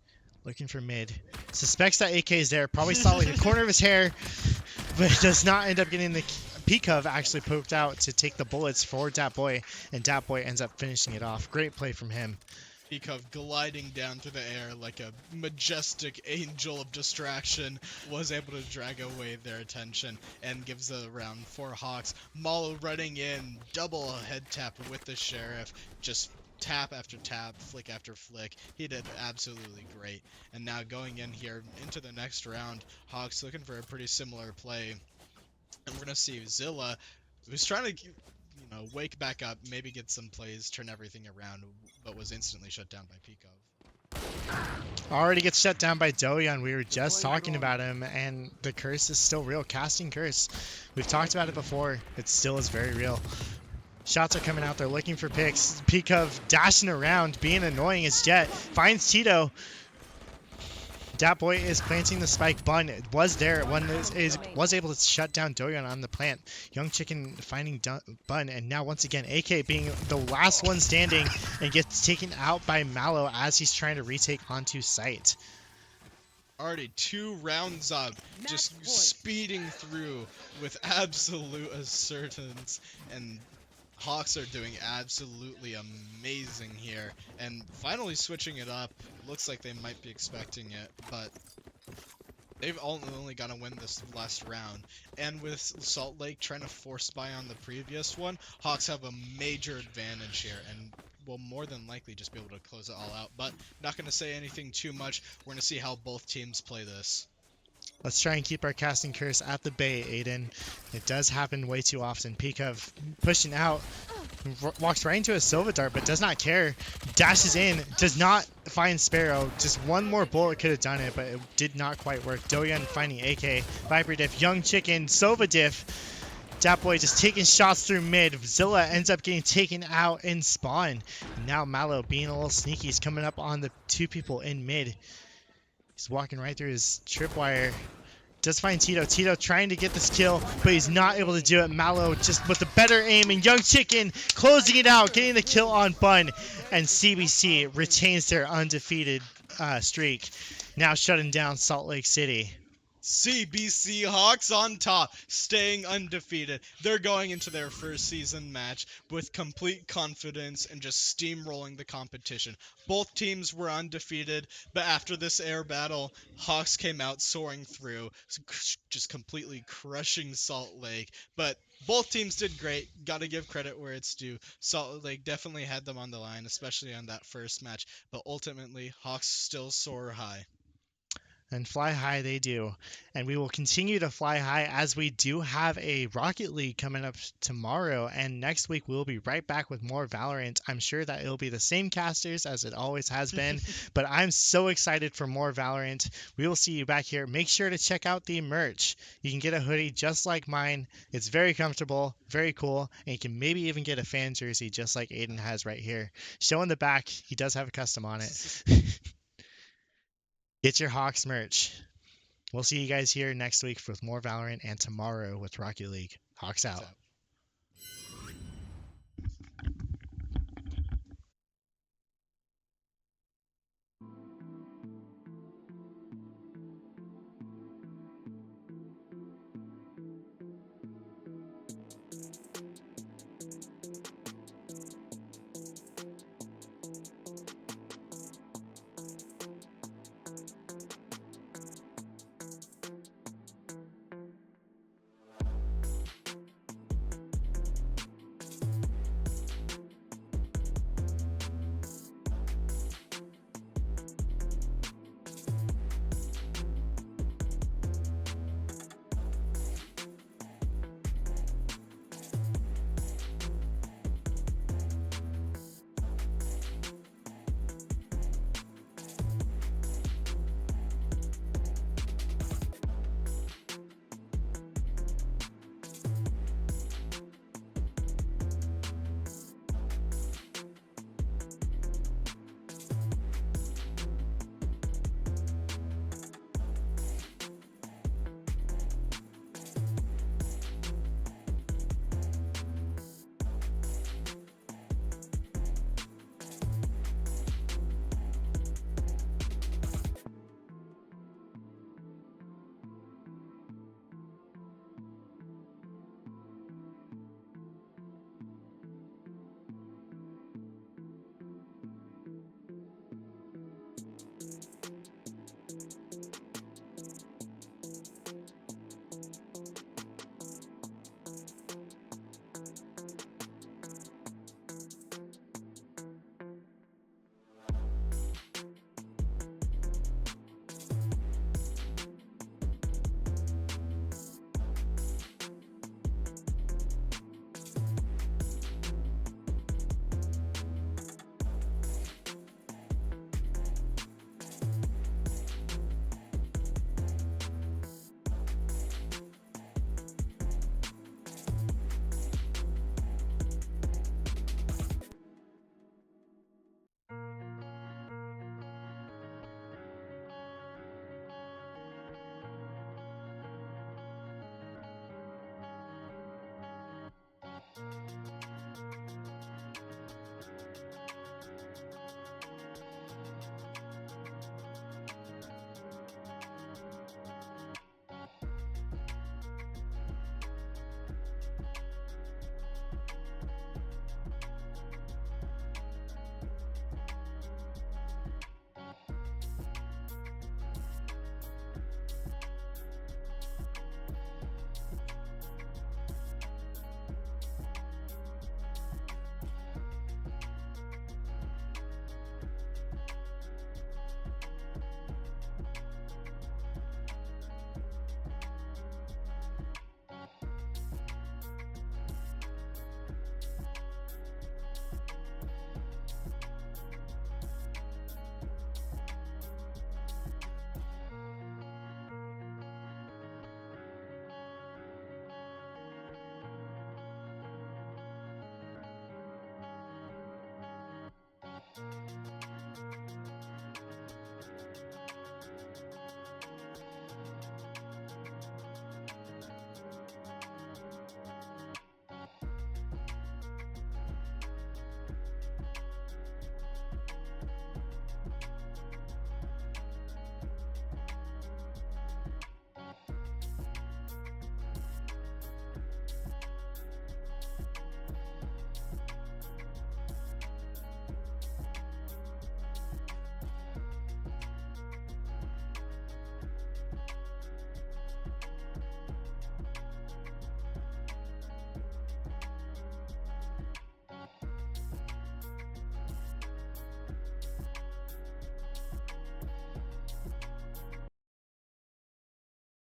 looking for mid. Suspects that AK is there. Probably saw like a corner of his hair. But does not end up getting the Pikov actually poked out to take the bullets for Dat Boy. And Dat Boy ends up finishing it off. Great play from him. Pikov gliding down through the air like a majestic angel of distraction was able to drag away their attention and gives the round for Hawks. Malo running in, double head tap with the Sheriff, just tap after tap, flick after flick. He did absolutely great. And now going in here into the next round, Hawks looking for a pretty similar play. And we're going to see Zilla, who's trying to wake back up, maybe get some plays, turn everything around, but was instantly shut down by Peekov. Already gets shut down by Doyon. We were just talking about him, and the curse is still real. Casting curse. We've talked about it before. It still is very real. Shots are coming out. They're looking for picks. Peekov dashing around, being annoying as Jet. Finds Tito. Dat Boy is planting the spike. Bun was there. One was able to shut down Doyon on the plant. Young Chicken finding Bun, and now once again AK being the last one standing and gets taken out by Mallow as he's trying to retake onto site. Already 2 rounds up, just speeding through with absolute assertance, and Hawks are doing absolutely amazing here, and finally switching it up. Looks like they might be expecting it, but they've only got to win this last round. And with Salt Lake trying to force buy on the previous one, Hawks have a major advantage here and will more than likely just be able to close it all out. But not going to say anything too much. We're going to see how both teams play this. Let's try and keep our casting curse at the bay, Aiden. It does happen way too often. Peekov pushing out, walks right into a Silva Dart, but does not care. Dashes in, does not find Sparrow. Just one more bullet could have done it, but it did not quite work. Doyon finding AK, Viper diff, Young Chicken, Silva diff. Dat Boy just taking shots through mid. Zilla ends up getting taken out in spawn. Now Mallow being a little sneaky. He's coming up on the 2 people in mid. He's walking right through his tripwire. Does find Tito. Tito trying to get this kill, but he's not able to do it. Mallow just with the better aim, and Young Chicken closing it out, getting the kill on Bun. And CBC retains their undefeated streak, now shutting down Salt Lake City. CBC Hawks on top, staying undefeated. They're going into their first season match with complete confidence and just steamrolling the competition. Both teams were undefeated, but after this air battle, Hawks came out soaring through, just completely crushing Salt Lake. But both teams did great. Got to give credit where it's due. Salt Lake definitely had them on the line, especially on that first match, but ultimately, Hawks still soar high. And fly high they do. And we will continue to fly high as we do have a Rocket League coming up tomorrow. And next week we'll be right back with more Valorant. I'm sure that it'll be the same casters as it always has been. But I'm so excited for more Valorant. We will see you back here. Make sure to check out the merch. You can get a hoodie just like mine. It's very comfortable, very cool. And you can maybe even get a fan jersey just like Aiden has right here. Showing the back, he does have a custom on it. Get your Hawks merch. We'll see you guys here next week with more Valorant and tomorrow with Rocket League. Hawks out.